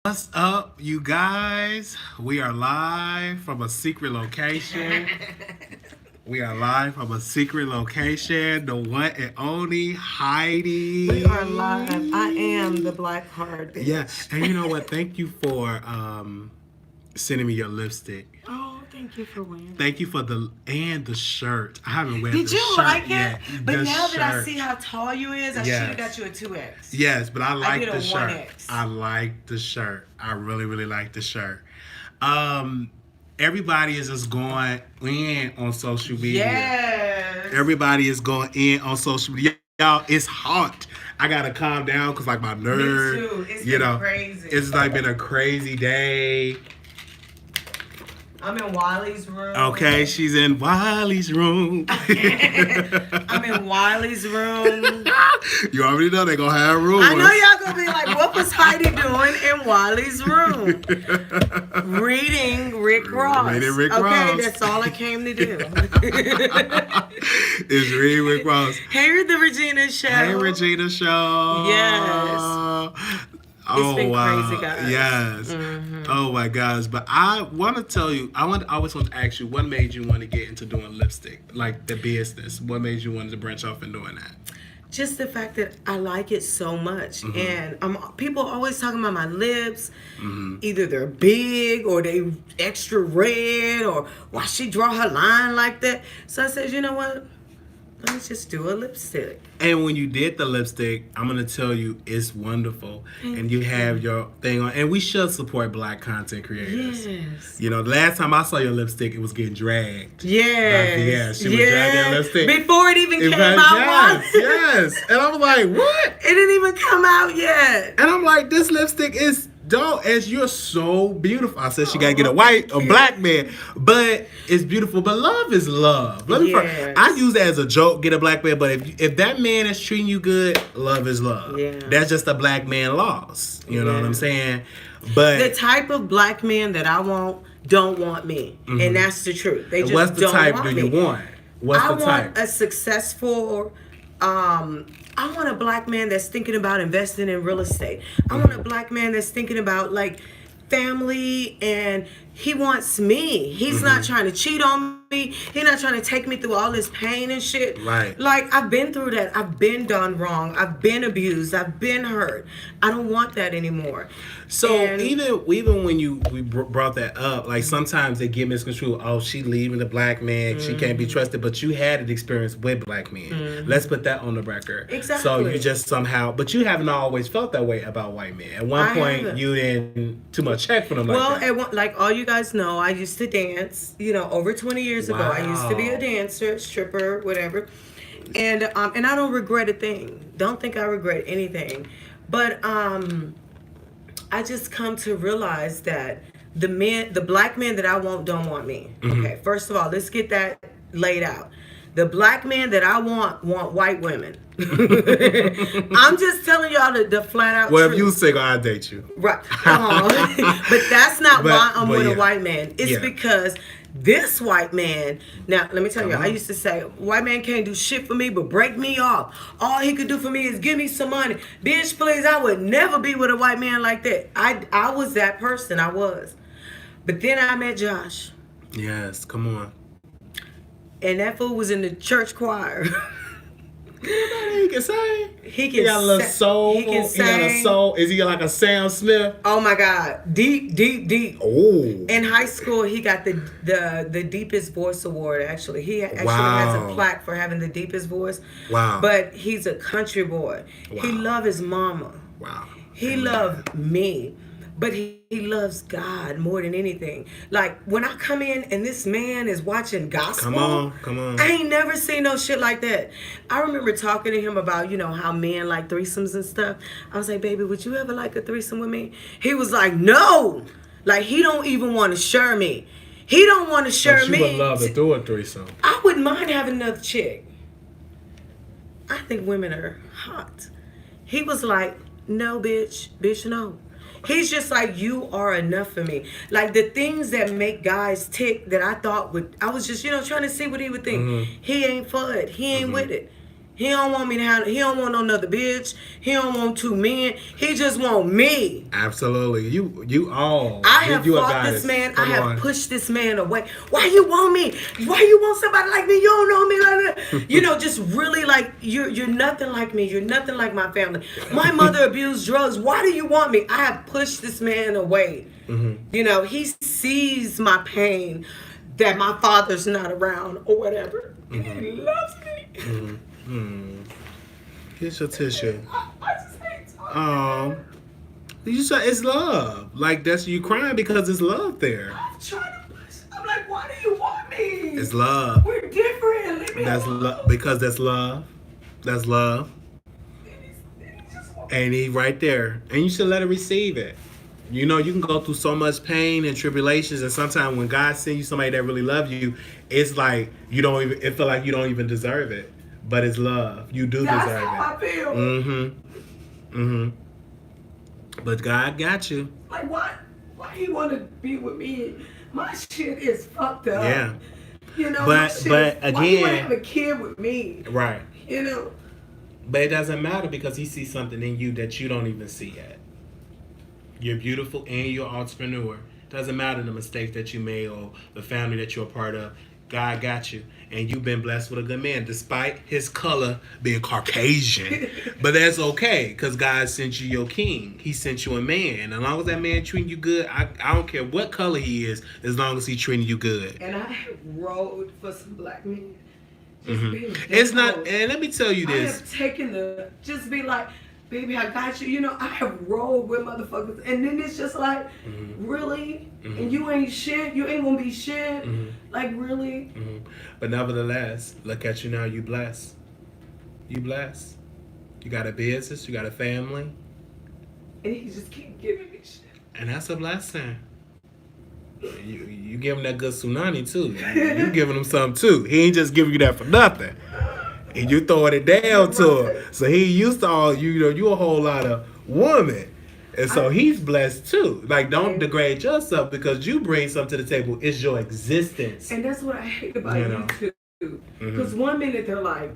What's up, you guys? We are live from a secret location. We are live from a secret location. The one and only Heidi. We are live. I am the black heart bitch. Yeah, and you know what? Thank you for sending me your lipstick. Oh, thank you for wearing it. Thank you for the shirt. I haven't worn Did the you shirt like it? yet. But The now that I shirt. see how tall you is, I Yes. should have got you a 2X. Yes, but I like did a the shirt. 1X. I like the shirt. I really, really like the shirt. Everybody is just going in on social media. Yes. Everybody is going in on social media. Y'all, it's hot. I gotta calm down because like my nerves. Me too. It's been crazy. It's like been a crazy day. I'm in Wiley's room. Okay, she's in Wiley's room. I'm in Wiley's room. You already know they gonna have rumors. I know y'all gonna be like, what was Heidi doing in Wiley's room? Reading Rick Ross. Reading Rick okay, Ross. that's all I came to do. It's reading Rick Ross. Hey, the Regina Show. Hey, Regina Show. Yes. Oh, been wow. crazy, guys. Yes. Mm-hmm. Oh my gosh. But I want to tell you, I always want to ask you, what made you want to get into doing lipstick, like the business? What made you want to branch off and doing that? Just the fact that I like it so much, and people always talking about my lips. Either they're big or they extra red, or why she draw her line like that. So I said, you know what? Let's just do a lipstick. And when you did the lipstick, I'm going to tell you, it's wonderful. And you have your thing on. And we should support black content creators. Yes. You know, the last time I saw your lipstick, it was getting dragged. Yes. Yeah, she was dragging that lipstick. Before it even came out. Yes. And I was like, what? It didn't even come out yet. And I'm like, this lipstick is dope, as you're so beautiful. I said she gotta get a white or black man, but it's beautiful. But love is love. I use that as a joke, get a black man. But if that man is treating you good, love is love. Yeah. That's just a black man loss. You know what I'm saying? But the type of black man that I want don't want me, and that's the truth. They just what's the don't type want do me. you want? What's I the type? want a successful. I want a black man that's thinking about investing in real estate. I want a black man that's thinking about like family, and he wants me. He's not trying to cheat on me. He's not trying to take me through all this pain and shit. Right. Like, I've been through that. I've been done wrong. I've been abused. I've been hurt. I don't want that anymore. So And- even when we brought that up, like sometimes they get misconstrued. Oh, she leaving the black man. She can't be trusted. But you had an experience with black men. Let's put that on the record. Exactly. So you just somehow, but you haven't always felt that way about white men. At one point, haven't. you didn't too much check for them. Well, like that. at one, like all you guys know, I used to dance. You know, over 20 years ago, I used to be a Wow. dancer, stripper, whatever. And I don't regret a thing. Don't think I regret anything. But I just come to realize that the black men that I want don't want me. Okay, first of all, let's get that laid out. The black men that I want white women. I'm just telling y'all the flat out Well, truth. if you single, I'll date you. Right. But that's not why I'm with yeah. a white man. It's Yeah. because this white man, now let me tell you, I used to say, white man can't do shit for me but break me off. All he could do for me is give me some money. Bitch, please, I would never be with a white man like that. I was that person, I was. But then I met Josh. Yes, come on. And that fool was in the church choir. He can sing. He got a little soul. He can He got a sing. soul. Is he like a Sam Smith? Oh my God. Deep. Oh. In high school, he got the deepest voice award. Actually, he actually Wow. has a plaque for having the deepest voice. Wow. But he's a country boy. Wow. He loved his mama. Wow. He loved me, but he loves God more than anything. Like when I come in and this man is watching gospel. Come on. I ain't never seen no shit like that. I remember talking to him about, you know, how men like threesomes and stuff. I was like, baby, would you ever like a threesome with me? He was like, no. Like, he don't even want to share me. He don't want to share But me. you would love to do a threesome. I wouldn't mind having another chick. I think women are hot. He was like, no, bitch, no. He's just like, you are enough for me. Like the things that make guys tick that I thought I was just, you know, trying to see what he would think. He ain't for it. He ain't with it. He don't want me to have. He don't want no another bitch. He don't want two men. He just want me. Absolutely. You all. I have you fought this man. I have pushed this man away. Why you want me? Why you want somebody like me? You don't know me like that. You know, just really like you're nothing like me. You're nothing like my family. My mother abused drugs. Why do you want me? I have pushed this man away. You know, he sees my pain that my father's not around or whatever. And he loves me. Here's your tissue. I just hate talking. You said it's love. Like that's you crying because it's love there. I'm trying to push. I'm like, why do you want me? It's love. We're different. Leave me alone. Because that's love. That's love. And he right there. And you should let her receive it. You know, you can go through so much pain and tribulations, and sometimes when God sends you somebody that really loves you, it's like it feel like you don't even deserve it. But it's love. You do deserve it. That's how I feel. But God got you. Like what? Why he want to be with me? My shit is fucked up. Yeah. You know, but again, why you want to have a kid with me? Right. You know. But it doesn't matter because he sees something in you that you don't even see yet. You're beautiful and you're an entrepreneur. Doesn't matter the mistakes that you made or the family that you're a part of. God got you. And you've been blessed with a good man, despite his color being Caucasian. But that's okay, because God sent you your king. He sent you a man. As long as that man treating you good, I don't care what color he is, as long as he treating you good. And I have rode for some black men. It's not, and let me tell you this. I have taken just be like, baby, I got you. You know, I have rolled with motherfuckers. And then it's just like, really? And you ain't shit? You ain't gonna be shit? Like, really? But nevertheless, look at you now. You blessed. You blessed. You got a business. You got a family. And he just keep giving me shit. And that's a blessing. You give him that good tsunami, too. You giving him something, too. He ain't just giving you that for nothing. And you throwing it down to him. So he used to all, you a whole lot of woman. And so he's blessed too. Like, don't degrade yourself because you bring something to the table. It's your existence. And that's what I hate about you too. Because one minute they're like,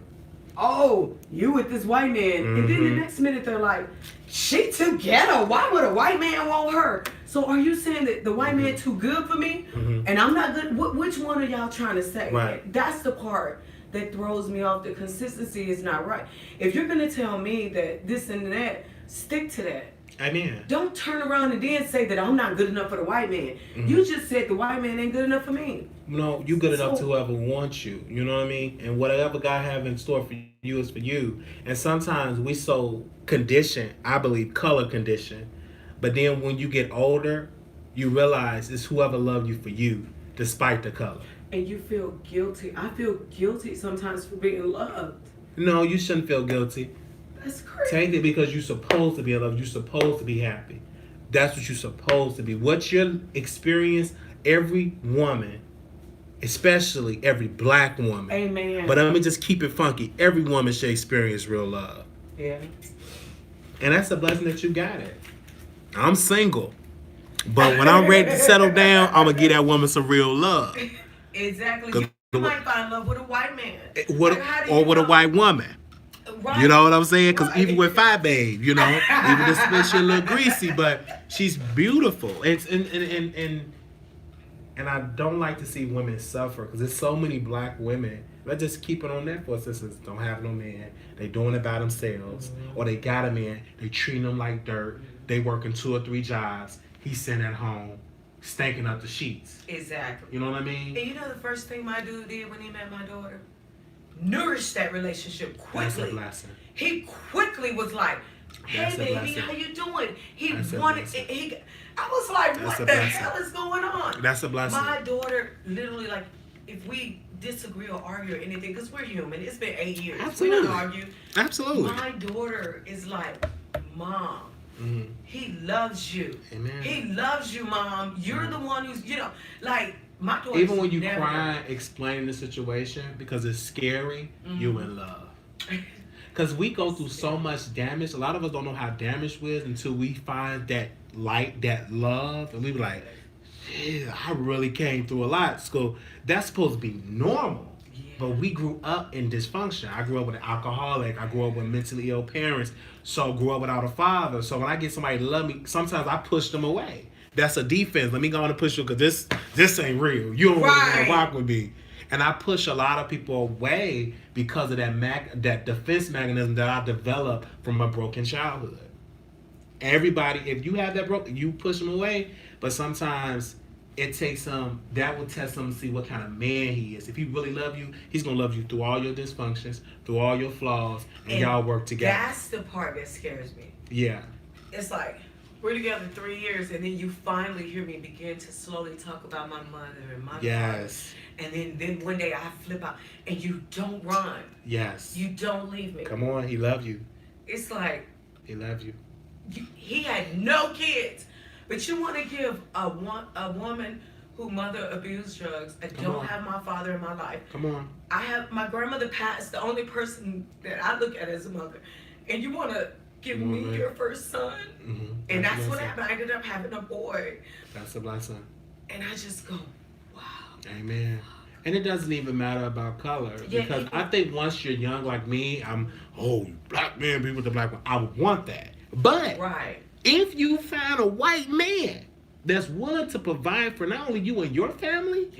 oh, you with this white man. And then the next minute they're like, she too ghetto. Why would a white man want her? So are you saying that the white man too good for me? And I'm not good? Which one are y'all trying to say? Right. That's the part that throws me off. The consistency is not right. If you're going to tell me that this and that, stick to that. Amen. Don't turn around and then say that I'm not good enough for the white man. You just said the white man ain't good enough for me. No, you good enough to whoever wants you. You know what I mean? And whatever God have in store for you is for you. And sometimes we so conditioned, I believe, color conditioned. But then when you get older, you realize it's whoever loved you for you, despite the color. And you feel guilty. I feel guilty sometimes for being loved. No, you shouldn't feel guilty. That's crazy. Take it because you're supposed to be in love. You're supposed to be happy. That's what you're supposed to be. What's your experience? Every woman, especially every black woman. Amen. But let me just keep it funky. Every woman should experience real love. Yeah. And that's a blessing that you got it. I'm single. But when I'm ready to settle down, I'm going to give that woman some real love. Exactly. You might find love with a white man. Or with a white woman. Right. You know what I'm saying? Because even with Phi Babe, even this she a little greasy, but she's beautiful. And I don't like to see women suffer because there's so many black women. Let's just keep it on that for instance. Don't have no man. They doing it by themselves. Or they got a man. They treating them like dirt. They working 2 or 3 jobs. He's sitting at home, stinking up the sheets. Exactly. You know what I mean? And you know the first thing my dude did when he met my daughter? Nourished that relationship quickly. That's a blessing. He quickly was like, hey baby, how you doing? He wanted I was like, what the hell is going on? That's a blessing. My daughter literally, like, if we disagree or argue or anything, because we're human, it's been 8 years. Absolutely. We don't argue. Absolutely. My daughter is like, Mom, he loves you. Amen. He loves you, Mom. You're the one who's, like, my daughter. Even when you cry, explaining the situation because it's scary, you in love. Because we go through so much damage. A lot of us don't know how damaged we is until we find that light, that love, and we be like, yeah, I really came through a lot. So that's supposed to be normal. But we grew up in dysfunction. I grew up with an alcoholic. I grew up with mentally ill parents. So grew up without a father. So when I get somebody to love me, sometimes I push them away. That's a defense. Let me go on and push you because this ain't real. You don't really want to rock with me. And I push a lot of people away because of that defense mechanism that I developed from a broken childhood. Everybody, if you have that broken, you push them away. But sometimes it takes that will test him to see what kind of man he is. If he really love you, he's gonna love you through all your dysfunctions, through all your flaws, and y'all work together. That's the part that scares me. Yeah. It's like we're together 3 years, and then you finally hear me begin to slowly talk about my mother and my father. And then one day I flip out, and you don't run. Yes. You don't leave me. Come on, he loved you. It's like he loved you. He had no kids. But you want to give a woman who mother abused drugs. I don't have my father in my life. Come on. I have my grandmother passed, the only person that I look at as a mother. And you want to give me your first son? Mm-hmm. And that's what happened. I ended up having a boy. That's a blessing. And I just go, wow. Amen. And it doesn't even matter about color. Because I think once you're young like me, black man be with the black one. I would want that. But if you find a white man that's willing to provide for not only you and your family,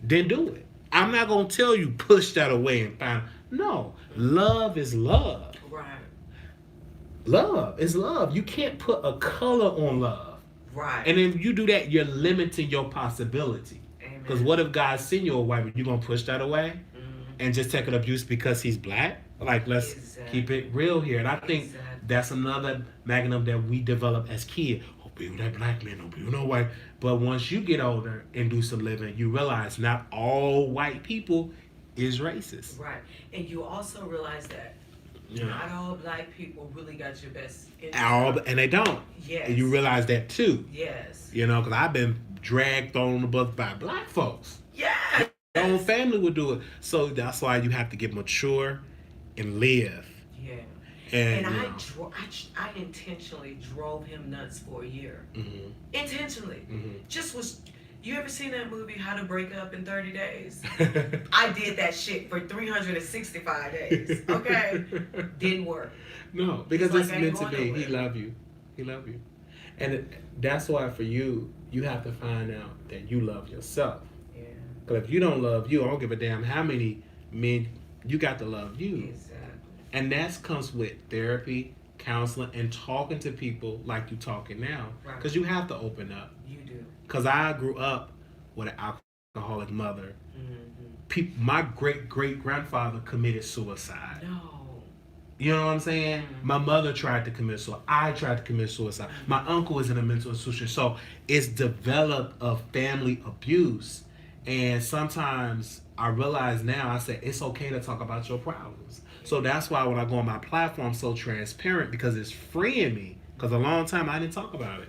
then do it. I'm not going to tell you push that away and find. No, love is love. Right. Love is love. You can't put a color on love. Right. And if you do that, you're limiting your possibility. Because what if God send you a white man? You going to push that away and just take an abuse because he's black? Like, let's keep it real here. And I think that's another magnum that we develop as kids. Oh, be with that black man, don't be with no white. But once you get older and do some living, you realize not all white people is racist. Right. And you also realize that not all black people really got your best interest. And they don't. Yes. And you realize that too. Yes. Because I've been dragged on the bus by black folks. Yes. Your own family would do it. So that's why you have to get mature and live. Yeah. And I intentionally drove him nuts for a year. Mm-hmm. Intentionally. Mm-hmm. You ever seen that movie, How to Break Up in 30 Days? I did that shit for 365 days. Okay? Didn't work. No, because it's meant to be. He love you. He love you. And that's why for you have to find out that you love yourself. Yeah. Because if you don't love you, I don't give a damn how many men you got to love you. Exactly. And that comes with therapy, counseling, and talking to people like you talking now. Because you have to open up. You do. Because I grew up with an alcoholic mother. Mm-hmm. My great-great-grandfather committed suicide. No. You know what I'm saying? Mm-hmm. My mother tried to commit suicide. I tried to commit suicide. Mm-hmm. My uncle is in a mental institution. So it's developed a family abuse. And sometimes I realize now, I say, it's okay to talk about your problems. So that's why when I go on my platform, I'm so transparent because it's freeing me. Because a long time I didn't talk about it.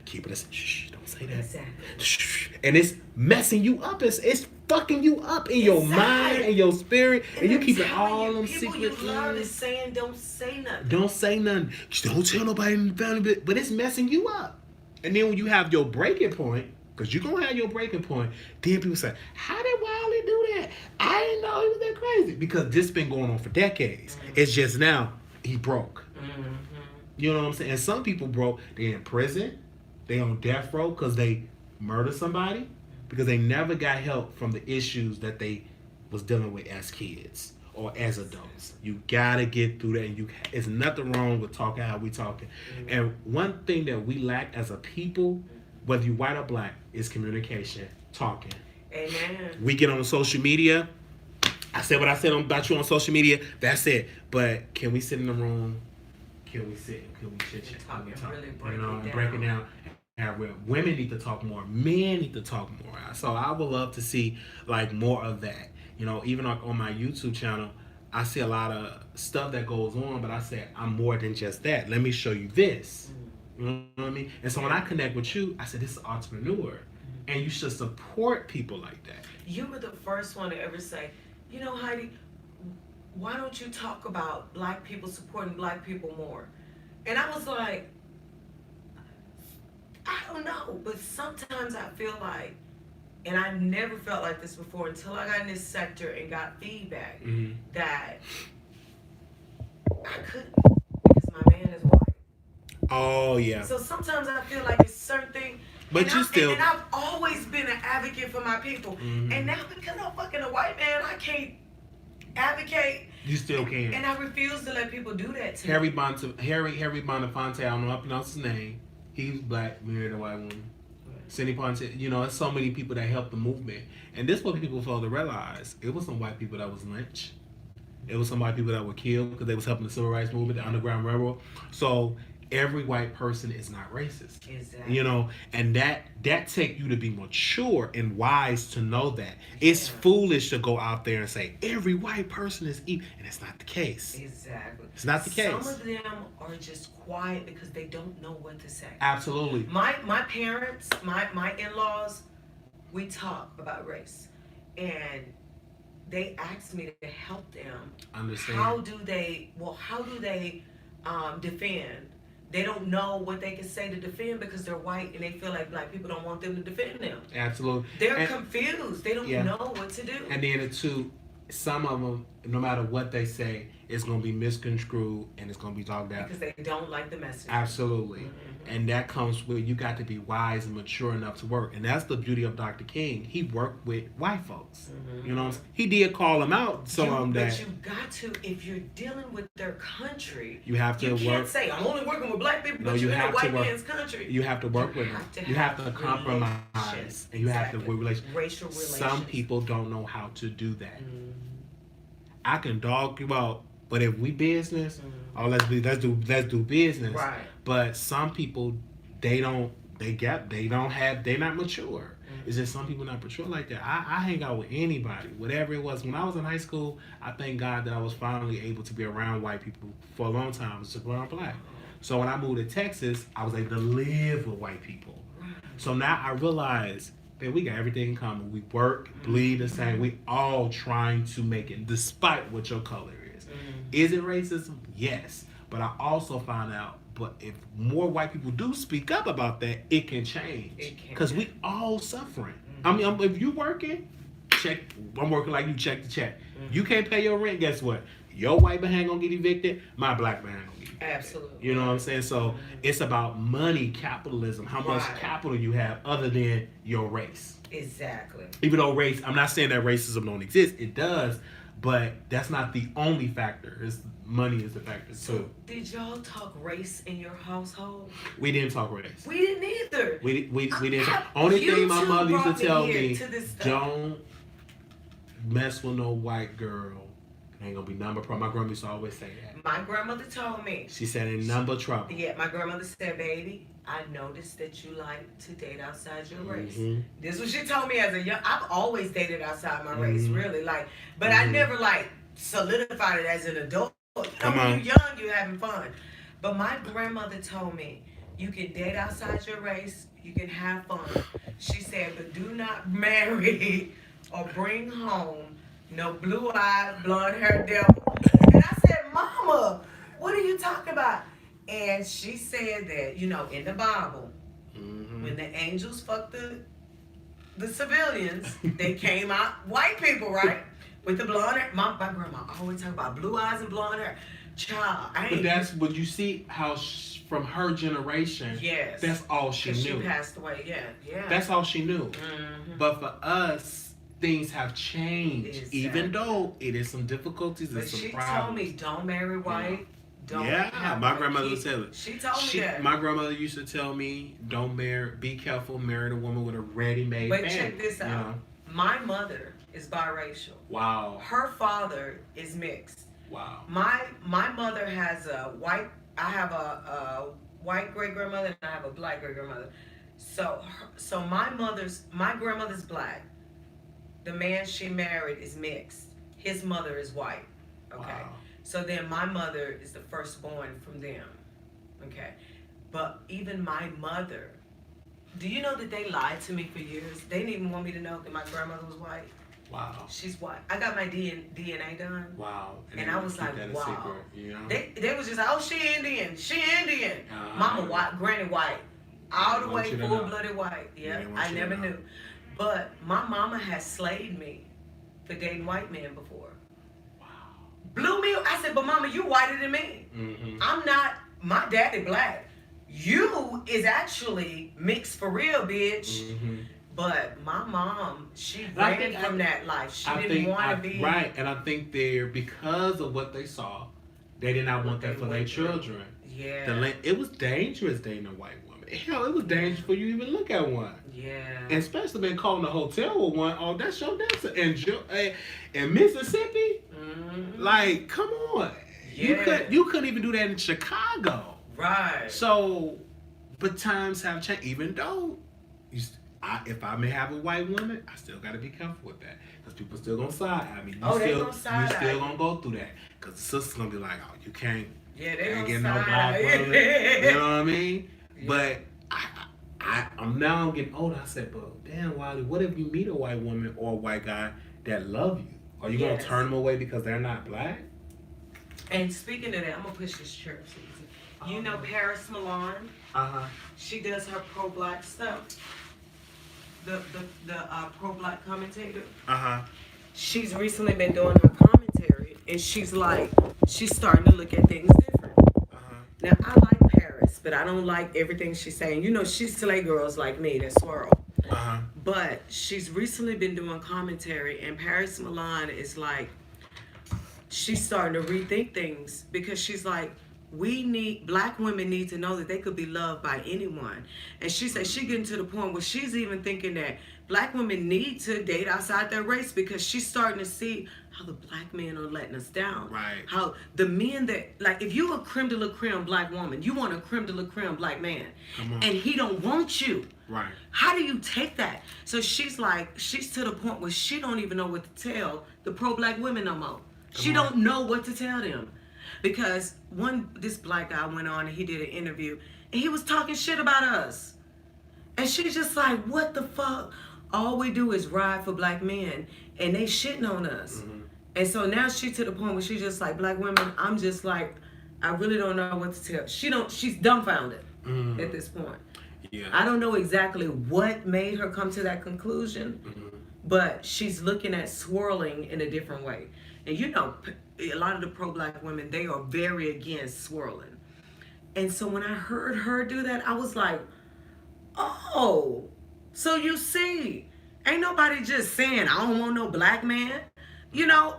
Keep it shh, don't say that. Exactly. Shh. And it's messing you up. It's fucking you up in your mind and your spirit. And you keep all them secrets. People you love is saying don't say nothing. Don't say nothing. Don't tell nobody in the family. But it's messing you up. And then when you have your breaking point, because you're going to have your breaking point, then people say, how did Wiley do that? I didn't know he was that crazy. Because this been going on for decades. Mm-hmm. It's just now he broke. Mm-hmm. You know what I'm saying? And some people broke. They're in prison. They on death row because they murdered somebody. Because they never got help from the issues that they was dealing with as kids or as adults. You got to get through that. And it's nothing wrong with talking how we talking. Mm-hmm. And one thing that we lack as a people, whether you white or black, is communication, talking. Amen. We get on social media. I said what I said about you on social media. That's it. But can we sit in the room? Can we sit? Can we chit-chat? Can we talk? Really break it down. And women need to talk more. Men need to talk more. So I would love to see like more of that. Even like on my YouTube channel, I see a lot of stuff that goes on, but I say I'm more than just that. Let me show you this. You know what I mean? And so when I connect with you, I said, this is an entrepreneur. And you should support people like that. You were the first one to ever say, Heidi, why don't you talk about black people supporting black people more? And I was like, I don't know. But sometimes I feel like and I never felt like this before until I got in this sector and got feedback that I couldn't because my man is white. Oh yeah. So sometimes I feel like it's certain thing. But you still. And I've always been an advocate for my people. And now because I'm fucking a white man, I can't advocate. You still can. And I refuse to let people do that to Harry me. Belafonte, I don't know how to pronounce his name. He's black, married a white woman. Cindy Ponte, there's so many people that helped the movement. And this is what people fail to realize. It was some white people that was lynched. It was some white people that were killed because they was helping the civil rights movement, the Underground Railroad. So every white person is not racist. Exactly. And that take you to be mature and wise to know that. It's foolish to go out there and say every white person is evil, and it's not the case. Exactly. It's not the case. Some of them are just quiet because they don't know what to say. Absolutely. My parents, my in-laws, we talk about race, and they asked me to help them. Understand. How do they defend? They don't know what they can say to defend because they're white and they feel like black people don't want them to defend them. Absolutely. They're confused. They don't know what to do. And then some of them, no matter what they say, it's going to be misconstrued and it's going to be talked about. Because they don't like the message. Absolutely. And that comes with you got to be wise and mature enough to work. And that's the beauty of Dr. King. He worked with white folks. You know what I'm saying? He did call them out. But you got to, if you're dealing with their country, you have to work. You can't say, I'm only working with black people, but you're in a white man's country. You have to work with them. You have to compromise. And you have to work racial relations. Some people don't know how to do that. I can dog you out, but if we business, let's do business. Right. But some people, they're not mature. It's just some people not mature like that. I hang out with anybody, whatever it was. When I was in high school, I thank God that I was finally able to be around white people for a long time. I was just around black. So when I moved to Texas, I was able to live with white people. So now I realize that we got everything in common. We work, bleed the same. We all trying to make it, despite what your color is. Is it racism? Yes. But I also found out, but if more white people do speak up about that, it can change. Because we all suffering. I mean, if you working, I'm working like you, check the check. You can't pay your rent, guess what? Your white man gonna get evicted, my black man gonna get evicted. Absolutely. You know what I'm saying? So it's about money, capitalism, how much capital you have other than your race. Exactly. Even though I'm not saying that racism don't exist, it does, but that's not the only factor. Money is the factor too. Did y'all talk race in your household? We didn't talk race. We didn't either. We didn't. Only thing my mother used to tell me, don't mess with no white girl. Ain't gonna be number problem. My grandma used to always say that. My grandmother told me. She said in number trouble. Yeah, my grandmother said, baby, I noticed that you like to date outside your race. This is what she told me as a young. I've always dated outside my race, really. But I never solidified it as an adult. When you're young, you're having fun. But my grandmother told me, you can date outside your race, you can have fun. She said, but do not marry or bring home no blue-eyed, blonde-haired devil. And I said, Mama, what are you talking about? And she said that, in the Bible, when the angels fucked the civilians, they came out white people, right? With the blonde hair. My grandma always talk about blue eyes and blonde hair. Child, but you see how from her generation, yes, that's all she knew. She passed away, yeah. That's all she knew. But for us, things have changed, exactly. Even though it is some difficulties and some problems. She told me, don't marry white. My grandmother would tell it. She told me that. My grandmother used to tell me, be careful, marry a woman with a ready-made family. But check this out. My mother is biracial. Wow. Her father is mixed. Wow. My mother has I have a white great-grandmother and I have a black great-grandmother. So my grandmother's black. The man she married is mixed. His mother is white. Okay. Wow. So then my mother is the firstborn from them. Okay. But even my mother, do you know that they lied to me for years? They didn't even want me to know that my grandmother was white. Wow. She's white. I got my DNA done. Wow. And I was like, wow. Secret, They was just, oh, she Indian. Mama white, granny white. All the way full-blooded white. Yeah, I never knew. But my mama has slayed me for dating white men before. Wow. Blew me. I said, but mama, you whiter than me. Mm-hmm. I'm not. My daddy black. You is actually mixed for real, bitch. Mm-hmm. But my mom, she ran from that life. She didn't want to be. Right, and I think they're, because of what they saw, they did not want that for their children. Yeah. It was dangerous dating a white woman. Hell, it was dangerous for you to even look at one. Yeah. And especially being caught in a hotel with one. Oh, that's your dancer. In Mississippi? Mm-hmm. Like, come on. Yeah. You couldn't even do that in Chicago. Right. So, but times have changed. Even though, if I may have a white woman, I still got to be careful with that. Because people still going to side at me. They going to side You still going to go through that. Because the sister's going to be like, oh, you can't. Yeah, they ain't gonna getting no black woman. You know what I mean? Yeah. But I'm getting older. I said, but damn, Wiley, what if you meet a white woman or a white guy that love you? Are you going to turn them away because they're not black? And speaking of that, I'm going to push this chair. You know Paris Milan? Uh-huh. She does her pro-black stuff. The pro-black commentator. Uh-huh. She's recently been doing her commentary, and she's starting to look at things different. Uh-huh. Now, I like Paris, but I don't like everything she's saying. You know, she's slay girls like me that swirl. Uh-huh. But she's recently been doing commentary, and Paris Milan is like, she's starting to rethink things, because she's like, black women need to know that they could be loved by anyone. And she said she getting to the point where she's even thinking that black women need to date outside their race, because she's starting to see how the black men are letting us down. Right. How the men that, like, if you a creme de la creme black woman, you want a creme de la creme black man, and he don't want you. Right. How do you take that? So she's to the point where she don't even know what to tell the pro-black women no more. She don't know what to tell them. Because this black guy went on and he did an interview and he was talking shit about us. And she's just like, what the fuck? All we do is ride for black men and they shitting on us. Mm-hmm. And so now she's to the point where she's just like, black women, I'm just like, I really don't know what to tell. She's dumbfounded at this point. Yeah. I don't know exactly what made her come to that conclusion, but she's looking at swirling in a different way. And you know, a lot of the pro-black women, they are very against swirling. And so when I heard her do that, I was like, oh, so you see, ain't nobody just saying, I don't want no black man. You know,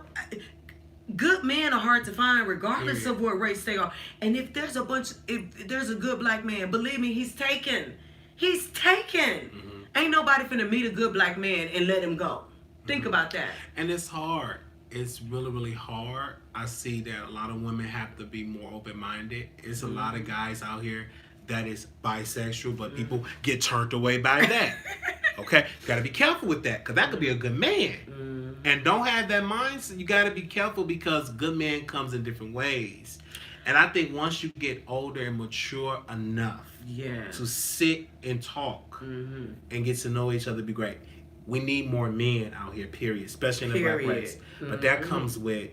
good men are hard to find regardless of what race they are. And if there's a good black man, believe me, he's taken. He's taken. Ain't nobody finna meet a good black man and let him go. Think about that. And it's hard. It's really, really hard. I see that a lot of women have to be more open-minded. It's a lot of guys out here that is bisexual, but people get turned away by that. Okay? You got to be careful with that, because that could be a good man. And don't have that mindset. You got to be careful, because good man comes in different ways. And I think once you get older and mature enough to sit and talk and get to know each other, be great. We need more men out here, period, especially in the black race. But that comes with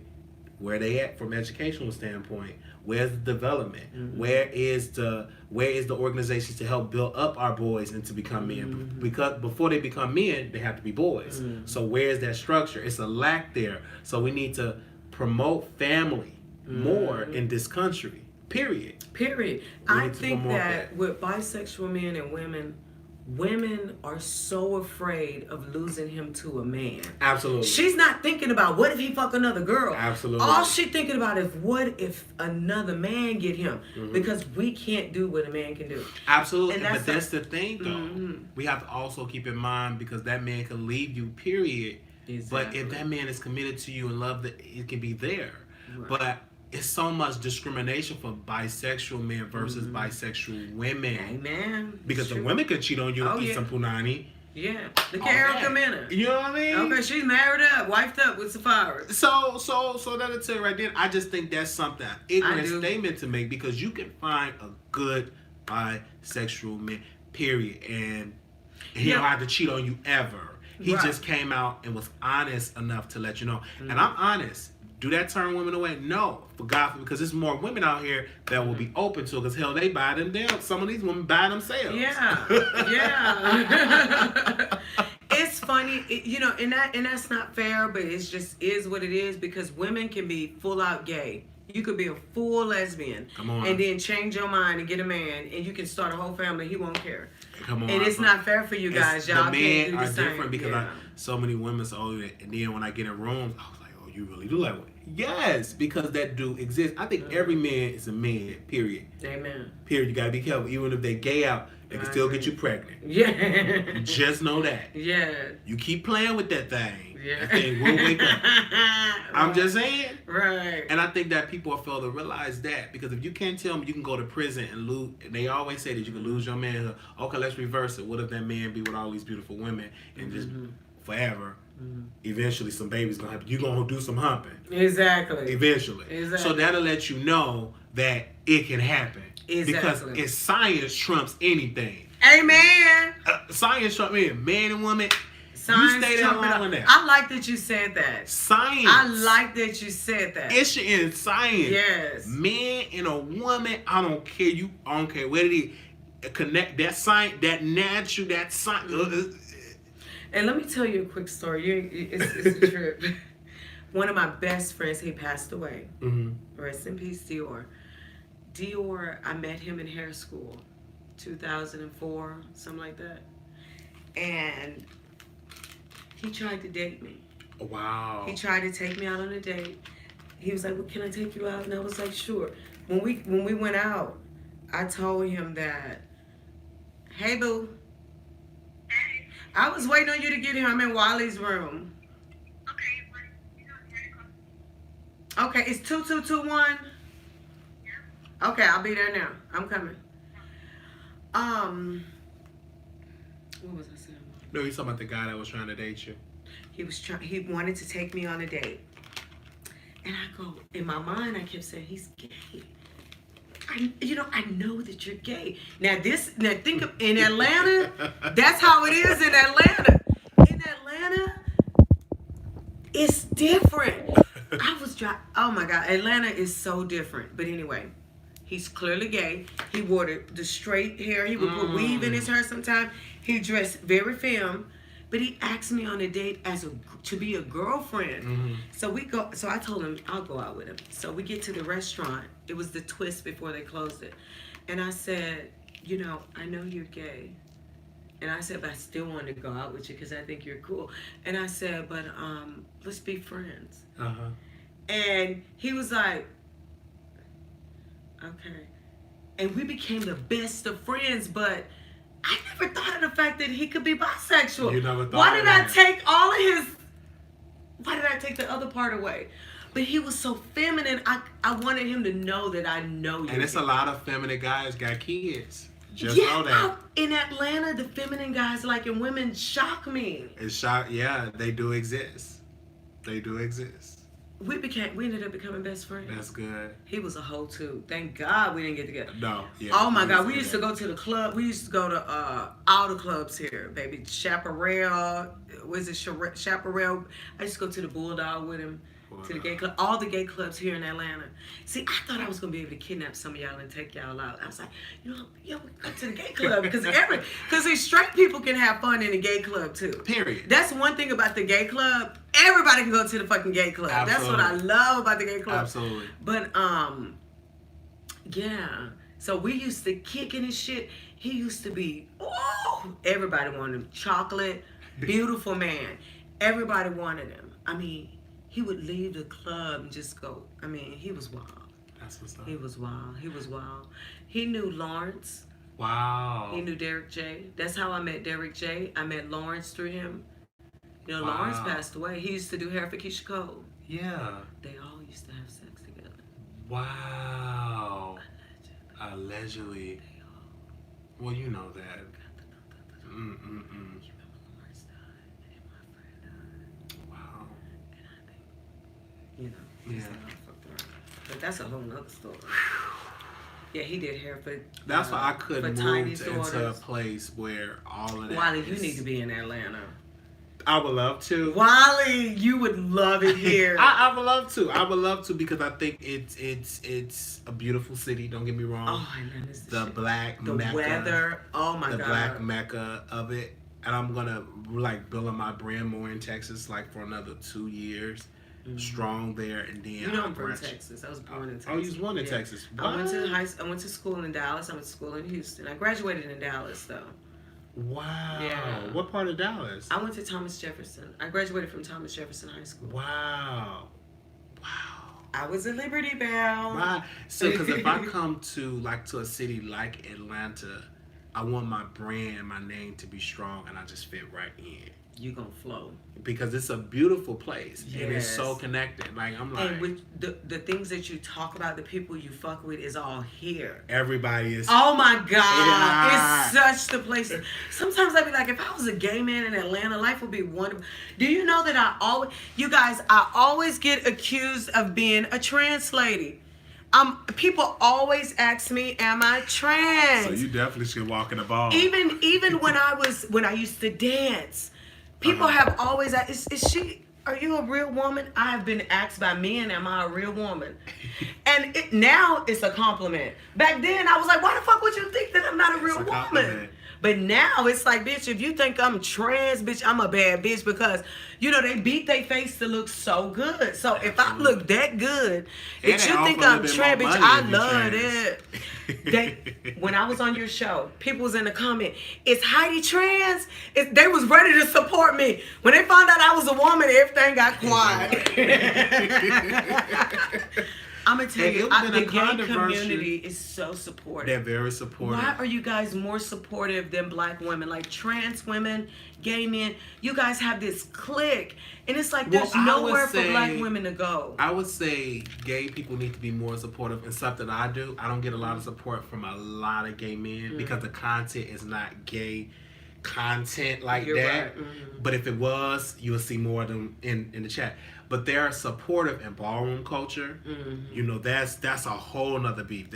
where they at from educational standpoint. Where's the development? Where is the organizations to help build up our boys and to become men? Because before they become men, they have to be boys. So where's that structure? It's a lack there. So we need to promote family more in this country. Period. I think that with bisexual men and women are so afraid of losing him to a man. Absolutely. She's not thinking about what if he fuck another girl. Absolutely. All she's thinking about is what if another man get him. Because we can't do what a man can do. Absolutely. But that's the thing, though. We have to also keep in mind, because that man can leave you, period. Exactly. But if that man is committed to you and love, it can be there. Right. But it's so much discrimination for bisexual men versus bisexual women. Amen. Because the women could cheat on you and eat some punani. Yeah. Look at Erica Mena. You know what I mean? Okay, she's married up, wifed up with Safari. So that'll tell you right then. I just think that's something, an ignorant statement to make, because you can find a good bisexual man, period. And he don't have to cheat on you ever. He just came out and was honest enough to let you know. And I'm honest. Do that turn women away? No, for God, because there's more women out here that will be open to it. Because hell, they buy them down. Some of these women buy themselves. Yeah. It's funny, and that's not fair, but it's just is what it is because women can be full out gay. You could be a full lesbian, Come on, and then change your mind and get a man, and you can start a whole family. He won't care. Come on, and it's not fair for you guys. Y'all the can't do men the are same. different because so many women say, oh, and then when I get in rooms, I was like, oh, you really do like what? Yes, because that do exist. I think every man is a man. Period. Amen. Period. You gotta be careful. Even if they gay out, they can still get you pregnant. Yeah. Just know that. Yeah. You keep playing with that thing. Yeah. That thing will wake up. I'm just saying. Right. And I think that people fail to realize that because if you can't tell me you can go to prison and lose, they always say that you can lose your manhood. Okay, let's reverse it. What if that man be with all these beautiful women and just forever? Eventually, some baby's gonna happen. You're gonna do some humping. Exactly. Eventually. Exactly. So that'll let you know that it can happen. Exactly. Because it's science trumps anything. Amen. Science trumps anything. Man and woman. Science you stay there long enough. I like that you said that. Science. I like that you said that. It's in science. Yes. Man and a woman, I don't care. I don't care what it is. Connect that science, that natural, that science. And let me tell you a quick story. It's a trip. One of my best friends, he passed away. Rest in peace, Dior. Dior, I met him in hair school, 2004, something like that. And he tried to date me. Wow. He tried to take me out on a date. He was like, well, can I take you out? And I was like, sure. When we went out, I told him that, hey, boo. Hey. I was waiting on you to get here. I'm in Wiley's room. Okay, but you know, Okay, it's 2221. yeah. Okay, I'll be there now. I'm coming. What was I saying? No, you're talking about the guy that was trying to date you. He wanted to take me on a date. And I go, in my mind, I kept saying, he's gay. I know that you're gay. Now think of, in Atlanta, that's how it is in Atlanta. In Atlanta, it's different. Oh my God, Atlanta is so different. But anyway, he's clearly gay. He wore the straight hair. He would put weave in his hair sometimes. He dressed very femme. But he asked me on a date to be a girlfriend. So we go. So I told him I'll go out with him. So we get to the restaurant. It was the Twist before they closed it. And I said, I know you're gay. And I said, but I still want to go out with you because I think you're cool. And I said, but let's be friends. And he was like, okay. And we became the best of friends, but I never thought of the fact that he could be bisexual. You never thought Why did I that. take all of his... Why did I take the other part away? But he was so feminine. I wanted him to know that I know you. And it's a lot of feminine guys got kids. Just know that. In Atlanta, the feminine guys liking women shock me. It's shock. Yeah, they do exist. They do exist. We ended up becoming best friends. That's good. He was a hoe too. Thank God we didn't get together. No. Yeah. Oh my God, we used to go to the club. We used to go to all the clubs here, baby. Chaparral, Chaparral? I used to go to the Bulldog with him, to the gay club, all the gay clubs here in Atlanta. See, I thought I was gonna be able to kidnap some of y'all and take y'all out. I was like, we go to the gay club because these straight people can have fun in the gay club too. Period. That's one thing about the gay club. Everybody can go to the fucking gay club. Absolutely. That's what I love about the gay club. Absolutely. But yeah. So we used to kick in his shit. He used to be, everybody wanted him. Chocolate, beautiful man. Everybody wanted him. I mean, he would leave the club and just go. I mean, he was wild. That's what's up. He was wild. He was wild. He knew Lawrence. Wow. He knew Derek J. That's how I met Derek J. I met Lawrence through him. Wow. Lawrence passed away. He used to do hair for Keisha Cole. Yeah. They all used to have sex together. Wow. Allegedly. Well, you know that. You remember Lawrence died and my friend died. Wow. And I think, Yeah. fucked around. But that's a whole nother story. Yeah, he did hair for. That's why I couldn't move Tiny's into a daughters. place where all of that. Wiley, you need to be in Atlanta. I would love to. Wiley, you would love it here. I would love to. I would love to because I think it's a beautiful city. Don't get me wrong. Oh, I know this. The black The Mecca, weather. Oh my the God. black Mecca of it. and I'm gonna like build my brand more in Texas, like for another 2 years, strong there, and then You know I'm from Texas. I was born in Texas. Oh, you was born in Texas. I went to I went to school in Dallas. I went to school in Houston. I graduated in Dallas though. Wow. Yeah. What part of Dallas? I went to Thomas Jefferson. I graduated from Thomas Jefferson High School. Wow. I was a Liberty Belle. Right. So, because if I come to a city like Atlanta, I want my brand, my name to be strong, and I just fit right in. You gonna flow because it's a beautiful place and it's Yes. so connected. Like I'm like, and with the things that you talk about, the people you fuck with is all here. everybody is. Oh my God, Yeah. it's such the place. Sometimes I'd be like, if I was a gay man in Atlanta, life would be wonderful. Do you know that I always get accused of being a trans lady. People always ask me, am I trans? So you definitely should walk in the ball. Even when I used to dance, people have always asked, are you a real woman? I have been asked by men, am I a real woman? And now it's a compliment. Back then I was like, why the fuck would you think that I'm not a real woman? Compliment. But now it's like, bitch, if you think I'm trans, bitch, I'm a bad bitch because, they beat their face to look so good. So if I look that good, And if they you offer think a little I'm bit trans, more bitch, money I if you're love trans. it. When I was on your show, people was in the comment, is Heidi trans? They was ready to support me. When they found out I was a woman, everything got quiet. I'm going to tell you, the gay community is so supportive. They're very supportive. Why are you guys more supportive than black women? Like trans women, gay men, you guys have this clique. And it's like there's nowhere for black women to go. I would say gay people need to be more supportive in something I do. I don't get a lot of support from a lot of gay men because the content is not gay content like You're that. right. Mm-hmm. But if it was, you'll see more of them in the chat. But they're supportive in ballroom culture. Mm-hmm. That's a whole nother beef.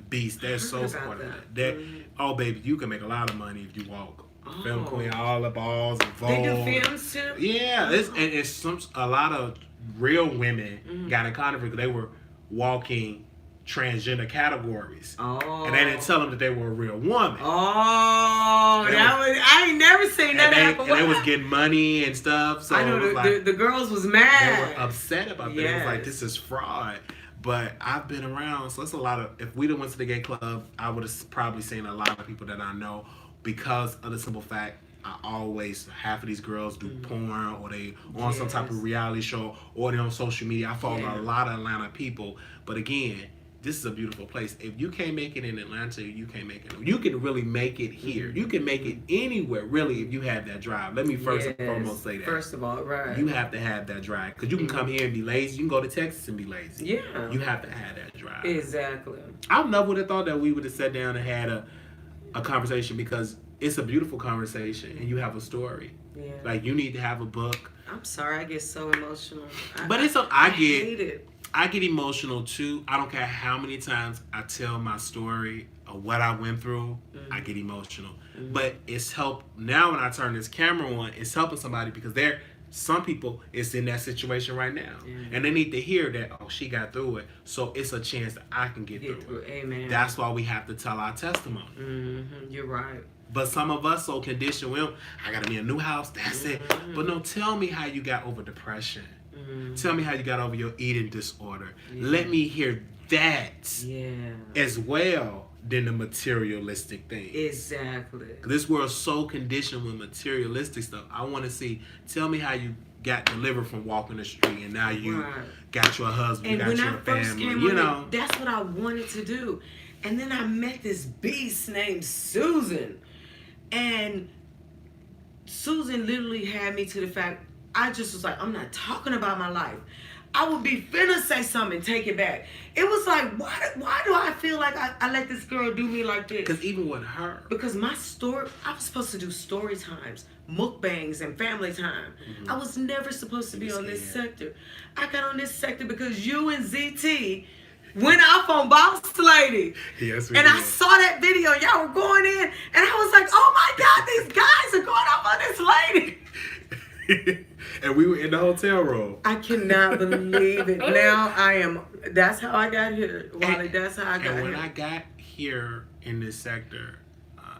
Beast. They're so supportive. That. Oh baby, you can make a lot of money if you walk. Film queen, all the balls and Vogue. They do films too? Yeah, a lot of real women got in controversy because they were walking transgender categories. Oh. And they didn't tell them that they were a real woman. Oh, I ain't never seen that happen. And they was getting money and stuff. So I know the girls was mad. They were upset about that. It was like, this is fraud. But I've been around, so it's a lot of, if we'd have went to the gay club, I would have probably seen a lot of people that I know because of the simple fact half of these girls do porn or they on some type of reality show or they on social media. I follow a lot of Atlanta people. But again, this is a beautiful place. If you can't make it in Atlanta, you can't make it. You can really make it here. You can make it anywhere, really, if you have that drive. Let me first and foremost say that. First of all, right. You have to have that drive. Because you can come here and be lazy. You can go to Texas and be lazy. Yeah. You have to have that drive. Exactly. I never would have thought that we would have sat down and had a conversation because it's a beautiful conversation and you have a story. Yeah. Like, you need to have a book. I'm sorry, I get so emotional. I hate it. I get emotional too. I don't care how many times I tell my story of what I went through, I get emotional. But it's helped now when I turn this camera on, it's helping somebody because some people is in that situation right now. And they need to hear that, she got through it. So it's a chance that I can get through it. Amen. That's why we have to tell our testimony. You're right. But some of us so conditioned, I gotta be in a new house, that's it. But no, tell me how you got over depression. Tell me how you got over your eating disorder. Let me hear that as well than the materialistic things. Exactly. This world's so conditioned with materialistic stuff. I want to see, tell me how you got delivered from walking the street and now you got your husband, and you got your family. That's what I wanted to do. And then I met this beast named Susan. And Susan literally had me to the fact, I just was like, I'm not talking about my life. I would be finna say something and take it back. It was like, why do I feel like I let this girl do me like this? Because even with her. Because my story, I was supposed to do story times, mukbangs, and family time. I was never supposed to be on this sector. I got on this sector because you and ZT went off on Boss Lady. Yes, and I saw that video. Y'all were going in, and I was like, oh my God, these guys are going off on this lady. And we were in the hotel room. I cannot believe it. Now that's how I got here. Wiley, that's how I got here. And when I got here in this sector,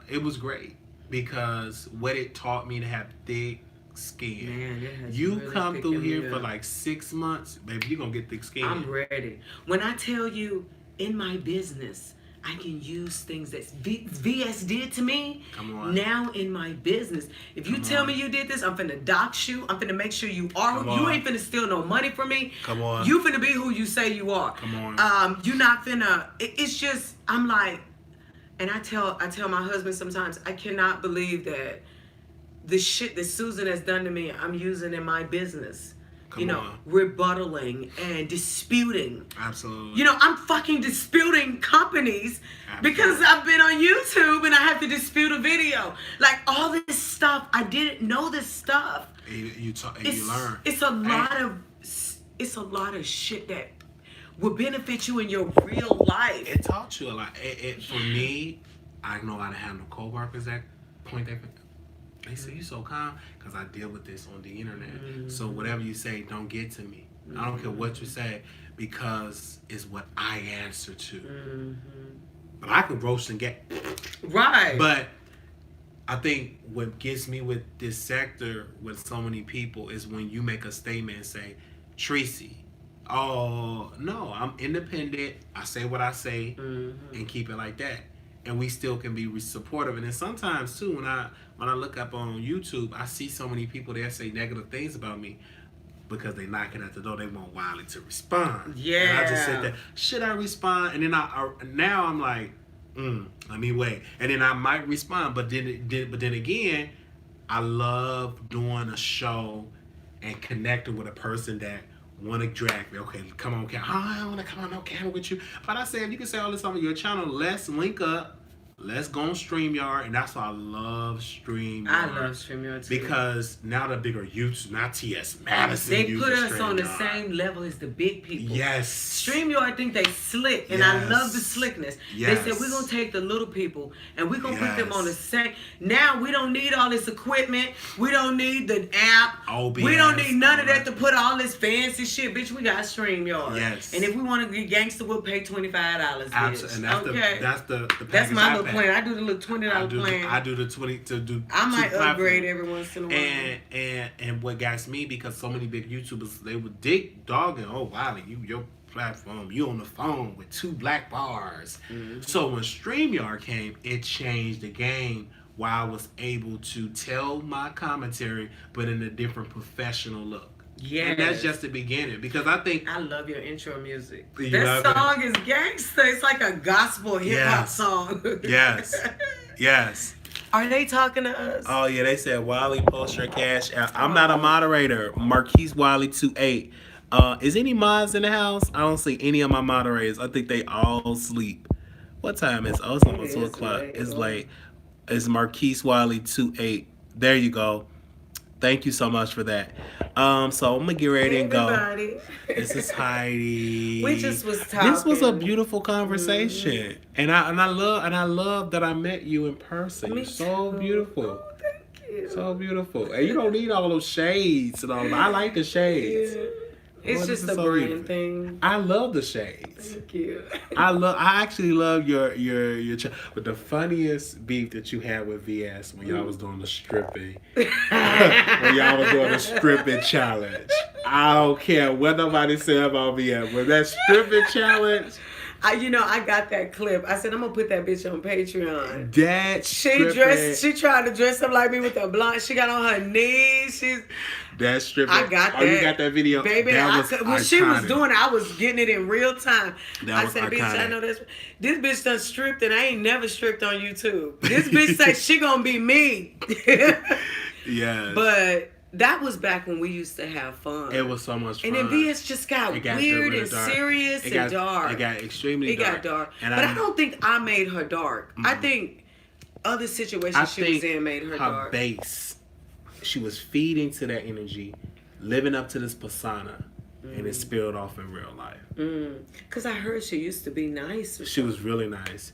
it was great. because what it taught me to have thick skin. Man, it has You really come through thickened me here for up. like 6 months, baby, you're gonna get thick skin. I'm ready. When I tell you in my business, I can use things that VS did to me. Come on. Now in my business, if you Come tell on. me you did this, I'm finna dox you. I'm finna make sure you are. Come You on. ain't finna steal no money from me. Come on. You finna be who you say you are. Come on. You not finna. It's just I'm like, and I tell my husband sometimes I cannot believe that the shit that Susan has done to me, I'm using in my business. Come on. Rebuttaling and disputing. Absolutely. You know, I'm fucking disputing companies because I've been on YouTube and I have to dispute a video. Like all this stuff, I didn't know this stuff. You learn. It's a lot of shit that will benefit you in your real life. It taught you a lot. For me, I know how to handle coworkers that point that. They say you so calm because I deal with this on the internet. So whatever you say, don't get to me. I don't care what you say because it's what I answer to. But I could roast and get right. But I think what gets me with this sector with so many people is when you make a statement and say, Tracy, oh no, I'm independent. I say what I say and keep it like that. And we still can be supportive. And then sometimes too, when I look up on YouTube, I see so many people that say negative things about me because they knocking at the door. They want Wiley to respond. Yeah. And I just sit there. Should I respond? And then now I'm like, let me wait. And then I might respond. But then again, I love doing a show and connecting with a person that want to drag me. Okay, come on, camera. I don't want to come on no camera with you. But I say, if you can say all this on your channel, let's link up. Let's go on StreamYard. And that's why I love StreamYard. I love StreamYard too. Because now the bigger YouTube, not T.S. Madison. They put us on the StreamYard. same level as the big people. Yes. StreamYard, I think they slick, and I love the slickness. Yes. They said, we're going to take the little people, and we're going to put them Yes. on the same. Now, we don't need all this equipment. We don't need the app. OBS, we don't need none of that all to that. put all this fancy shit. Bitch, we got StreamYard. Yes. And if we want to be gangster, we'll pay $25, bitch. Absolutely. And that's the package That's my I little pay. plan. I do the little $20 plan. I do the 20 to do. I might two upgrade platforms. every once in a while. And what got me, because so many big YouTubers, they would dig dogging, oh Wiley, your platform, you on the phone with 2 black bars. So when StreamYard came, it changed the game while I was able to tell my commentary but in a different professional look. Yes. And that's just the beginning, because I think I love your intro music. You That love song is gangster. It's like a gospel hip hop Yes. song. yes. Are they talking to us? Oh yeah, they said Wiley post your cash out. I'm not a moderator. Marquise Wiley 28. Is any mods in the house? I don't see any of my moderators. I think they all sleep. What time is? Oh, it's almost 2 o'clock. late. It's late. It's Marquise Wiley 28. There you go. Thank you so much for that. So I'm gonna get ready and go. Everybody. This is Heidi. We just was talking. This was a beautiful conversation, and I love that I met you in person. Me You're so too. beautiful. Oh, thank you. So beautiful. And you don't need all those shades and all that. I like the shades. Yeah. It's Oh, just this a is so brand beautiful. thing. I love the shades. Thank you. I actually love your but the funniest beef that you had with VS when y'all was doing the stripping. When y'all was doing the stripping challenge. I don't care what nobody said about VS. When that stripping challenge, I got that clip. I said I'm gonna put that bitch on Patreon. that She tried to dress up like me with a blonde. She got on her knees. that stripping. I got Oh, that. you got that video? Baby, That was when she was iconic. doing it, I was getting it in real time. That I was said, bitch, I iconic. know this bitch done stripped and I ain't never stripped on YouTube. This bitch say she gonna be me. Yes. But that was back when we used to have fun. It was so much fun. And then VS just got It got weird really and dark. serious and dark. It got extremely dark. It got dark. And But I don't think I made her dark. I think other situations she was in made her dark. base. She was feeding to that energy, living up to this persona, and it spilled off in real life. Because I heard she used to be nice. She was really nice.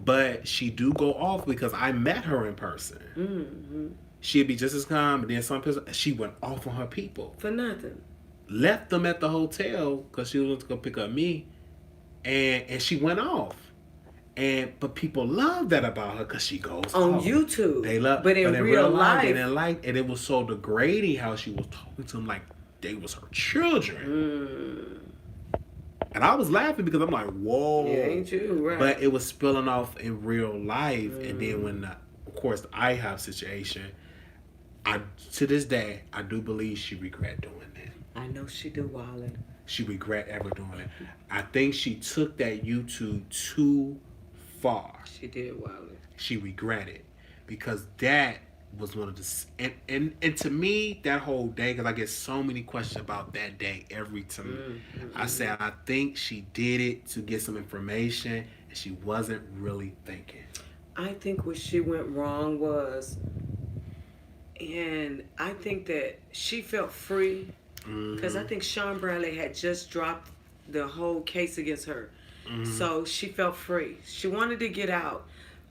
But she do go off because I met her in person. She'd be just as calm, but then some person, she went off on her people. For nothing. Left them at the hotel because she was going to go pick up me. And she went off. But people love that about her because she goes On off. YouTube. They love, but in real life, they didn't like, and it was so degrading how she was talking to them like they was her children. And I was laughing because I'm like, whoa. Yeah, ain't you right? But it was spilling off in real life, and then when, of course, the IHOP situation, to this day, I do believe she regret doing that. I know she do, Wiley. She regret ever doing it. I think she took that YouTube too far. She did, Wiley. She regretted because that was one of the and to me that whole day, because I get so many questions about that day every time. I said I think she did it to get some information and she wasn't really thinking. I think what she went wrong was, and I think that she felt free because I think Sean Bradley had just dropped the whole case against her. So she felt free. She wanted to get out,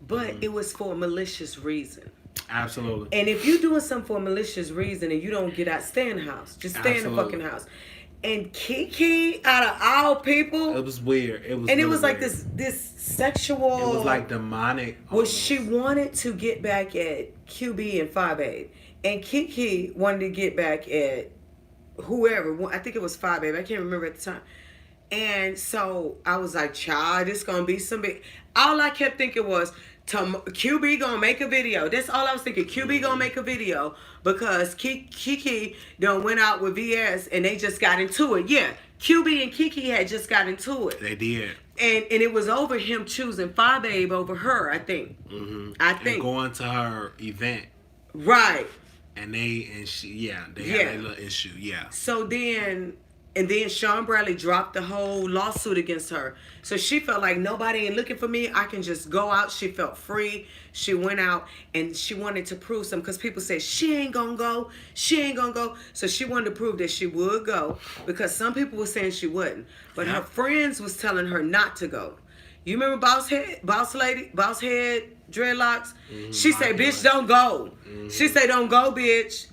but it was for a malicious reason. Absolutely. And if you're doing something for a malicious reason and you don't get out, stay in the house. Just stay in the fucking house. And Kiki, out of all people, it was weird. It was, and really it was like weird. this sexual. It was like demonic. Well, she wanted to get back at QB and 5A, and Kiki wanted to get back at whoever. I think it was 5A. I can't remember at the time. And so I was like, child, this gonna be some big. All I kept thinking was, QB gonna make a video. That's all I was thinking. QB gonna make a video because Kiki done went out with VS and they just got into it. Yeah, QB and Kiki had just got into it. They did. And it was over him choosing 5Babe over her, I think. I think. And going to her event. Right. And they had a little issue. Yeah. So then Sean Bradley dropped the whole lawsuit against her. So she felt like nobody ain't looking for me. I can just go out. She felt free. She went out and she wanted to prove something because people said she ain't gonna go. She ain't gonna go. So she wanted to prove that she would go because some people were saying she wouldn't. But her friends was telling her not to go. You remember Boss Head Dreadlocks? She said, bitch, don't go. She said, don't go, bitch.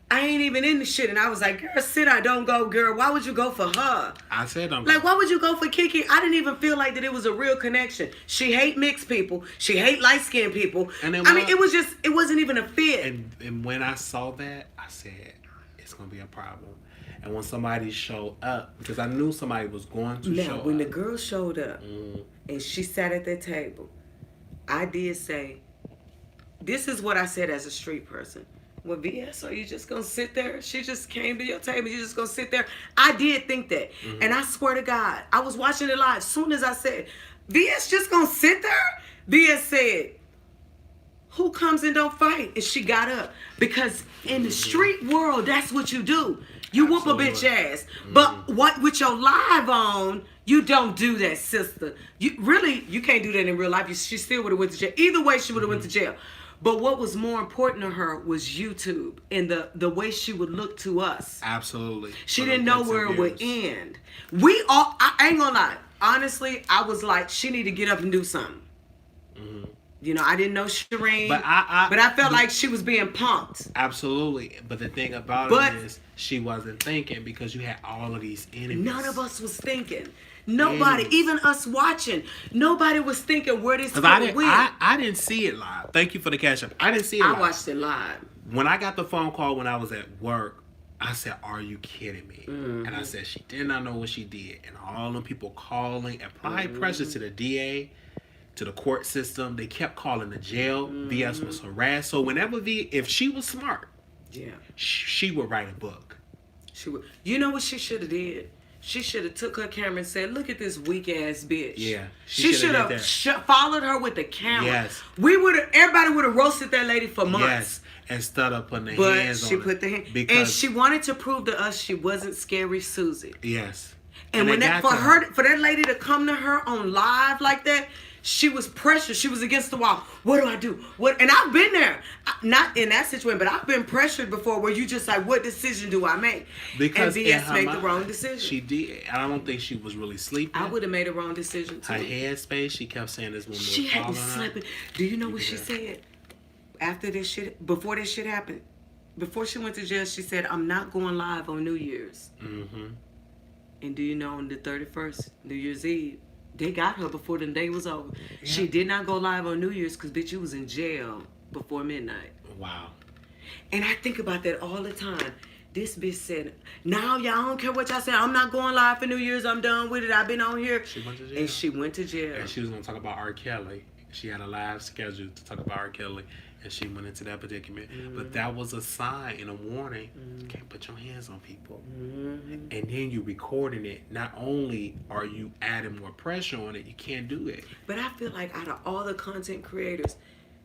I ain't even in the shit. And I was like, girl, sit down, don't go, girl. Why would you go for her? I said don't go. Like, why would you go for Kiki? I didn't even feel like that it was a real connection. She hate mixed people. She hate light-skinned people. And it wasn't even a fit. And when I saw that, I said, it's going to be a problem. And when somebody showed up, because I knew somebody was going to show up. Now, when the girl showed up and she sat at that table, I did say, this is what I said as a street person. Well, VS, are you just going to sit there? She just came to your table. You just going to sit there? I did think that. And I swear to God, I was watching it live. As soon as I said, VS just going to sit there? VS said, who comes and don't fight? And she got up. Because in the street world, that's what you do. You whoop a bitch ass. But what with your live on, you don't do that, sister. You can't do that in real life. She still would have went to jail. Either way, she would have went to jail. But what was more important to her was YouTube and the way she would look to us. Absolutely. She didn't know where it would end. I ain't gonna lie. Honestly, I was like, she need to get up and do something. You know, I didn't know Shireen, but I felt like she was being punked. Absolutely. But the thing about it is, she wasn't thinking because you had all of these enemies. None of us was thinking. Nobody, even us watching, nobody was thinking where this going. I didn't see it live. Thank you for the catch up. I didn't see it live. I watched it live. When I got the phone call when I was at work, I said, are you kidding me? And I said, she did not know what she did. And all them people calling, applying pressure to the DA, to the court system. They kept calling the jail. VS was harassed. So whenever if she was smart, she would write a book. She would. You know what she should have did? She should have took her camera and said, look at this weak ass bitch. Yeah. She should have followed her with the camera. Yes. Everybody would have roasted that lady for months. Yes. Instead of putting the hands on her. But she put the hand. And she wanted to prove to us she wasn't Scary Susie. Yes. And when for that lady to come to her on live like that, she was pressured. She was against the wall. What do I do? And I've been there. Not in that situation, but I've been pressured before where you just like, what decision do I make? Because and VS made the wrong decision. She did. I don't think she was really sleeping. I would have made a wrong decision too. Her headspace, she kept saying this woman she hadn't slept. Do you know what she said? After this shit, before this shit happened, before she went to jail, she said, I'm not going live on New Year's. And do you know on the 31st, New Year's Eve, They got her before the day was over. Yeah. She did not go live on New Year's because, bitch, you was in jail before midnight. Wow. And I think about that all the time. This bitch said, "Now y'all don't care what y'all say. I'm not going live for New Year's. I'm done with it. I've been on here." She went to jail. And she went to jail. And she was going to talk about R. Kelly. She had a live schedule to talk about R. Kelly. And she went into that predicament. But that was a sign and a warning. You can't put your hands on people. And then you recording it. Not only are you adding more pressure on it, you can't do it. But I feel like out of all the content creators,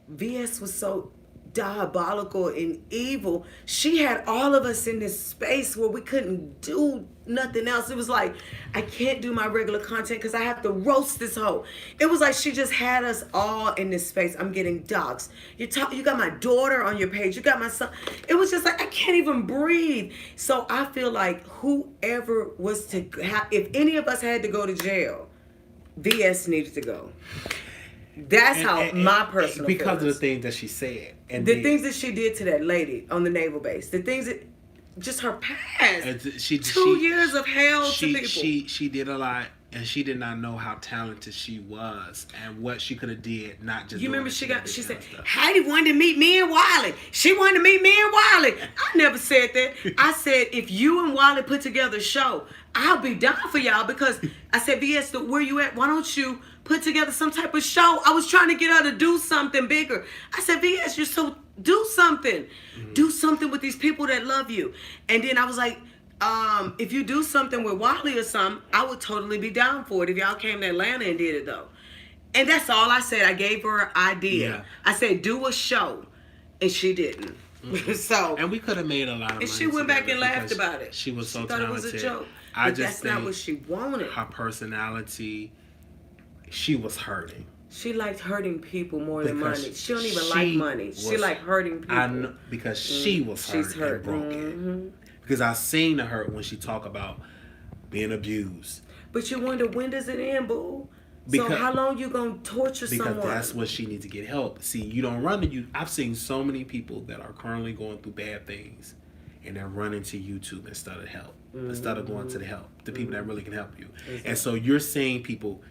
VS was so diabolical and evil. She had all of us in this space where we couldn't do nothing else. It was like, I can't do my regular content because I have to roast this hoe. It was like she just had us all in this space. I'm getting doxxed. You got my daughter on your page. You got my son. It was just like, I can't even breathe. So I feel like whoever was to have, if any of us had to go to jail, VS needed to go. That's my personal because feelings. of the things that she said. And the things that she did to that lady on the naval base. The things that, just her past. 2 years of hell to people. She did a lot, and she did not know how talented she was and what she could have did, not just. You remember she said, "HEIDI wanted to meet me and Wiley. She wanted to meet me and Wiley." I never said that. I said, if you and Wiley put together a show, I'll be down for y'all, because I said, VS, where you at? Why don't you put together some type of show? I was trying to get her to do something bigger. I said, VS, do something. Do something with these people that love you. And then I was like, if you do something with Wiley or something, I would totally be down for it if y'all came to Atlanta and did it, though. And that's all I said. I gave her an idea. Yeah. I said, do a show. And she didn't. So, and we could have made a lot of money. And she went back and laughed about it. She was so she thought talented. It was a joke. But that's not what she wanted. Her personality, she was hurting. She liked hurting people more than money. She don't even like money. She liked hurting people. I know, because she was hurt. She's hurt. And broken. Because I seen the hurt when she talk about being abused. But you wonder, when does it end, boo? So how long you gonna torture someone? Because that's what she needs to get help. See, you don't run to you. I've seen so many people that are currently going through bad things, and they're running to YouTube instead of help, instead of going to the help, the people that really can help you. Exactly. And so you're seeing people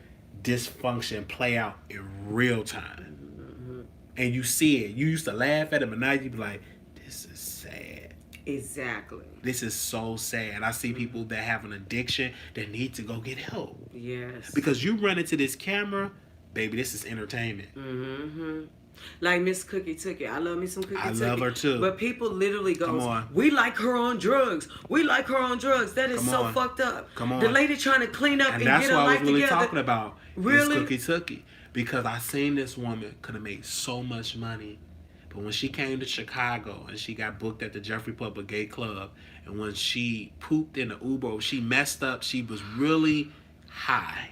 dysfunction play out in real time, and you see it. You used to laugh at it, but now you be like, "This is sad." Exactly. This is so sad. I see people that have an addiction that need to go get help. Yes. Because you run into this camera, baby, this is entertainment. Like Miss Cookie Tookie. I love me some Cookie Tookie. I love her too. But people literally go, "We like her on drugs. We like her on drugs." That is so fucked up. Come on. The lady trying to clean up and that's get her what life I was really together. talking about. Really? Miss Cookie Tookie. Because I seen this woman could have made so much money. But when she came to Chicago and she got booked at the Jeffrey Public Gay Club, and when she pooped in the Uber, she messed up. She was really high.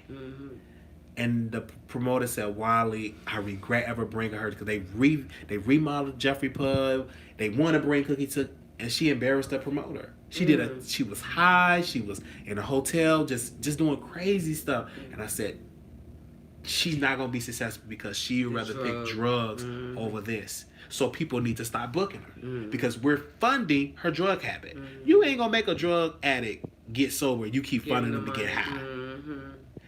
And the promoter said, "Wiley, I regret ever bringing her," because they remodeled Jeffrey Pub. They want to bring Cookie to, and she embarrassed the promoter. She she was high. She was in a hotel, just doing crazy stuff. And I said, she's not gonna be successful because she would rather pick drugs over this. So people need to stop booking her because we're funding her drug habit. You ain't gonna make a drug addict get sober. You keep funding them to get high.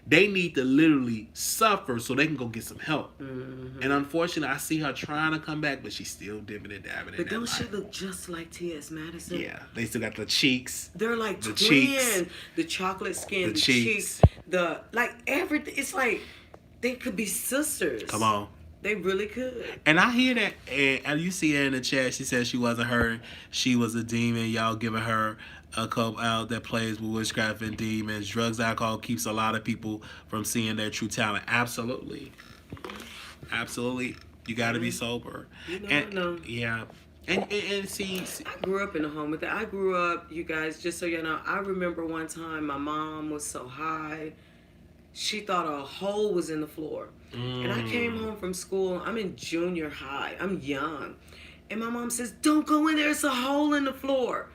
They need to literally suffer so they can go get some help. And unfortunately, I see her trying to come back, but she's still dipping and dabbing. But don't she look just like T.S. Madison? Yeah, they still got the cheeks. They're like the twins. Cheeks. The chocolate skin, the cheeks, everything. It's like they could be sisters. Come on. They really could. And I hear that, and you see her in the chat, she said she wasn't her, she was a demon. Y'all giving her a couple out that plays with witchcraft and demons. Drugs, alcohol keeps a lot of people from seeing their true talent. Absolutely. Absolutely. You got to be sober. No. Yeah. And see, I grew up in a home with that. I grew up, you guys, just so you know, I remember one time my mom was so high, she thought a hole was in the floor. And I came home from school. I'm in junior high. I'm young. And my mom says, "Don't go in there. It's a hole in the floor."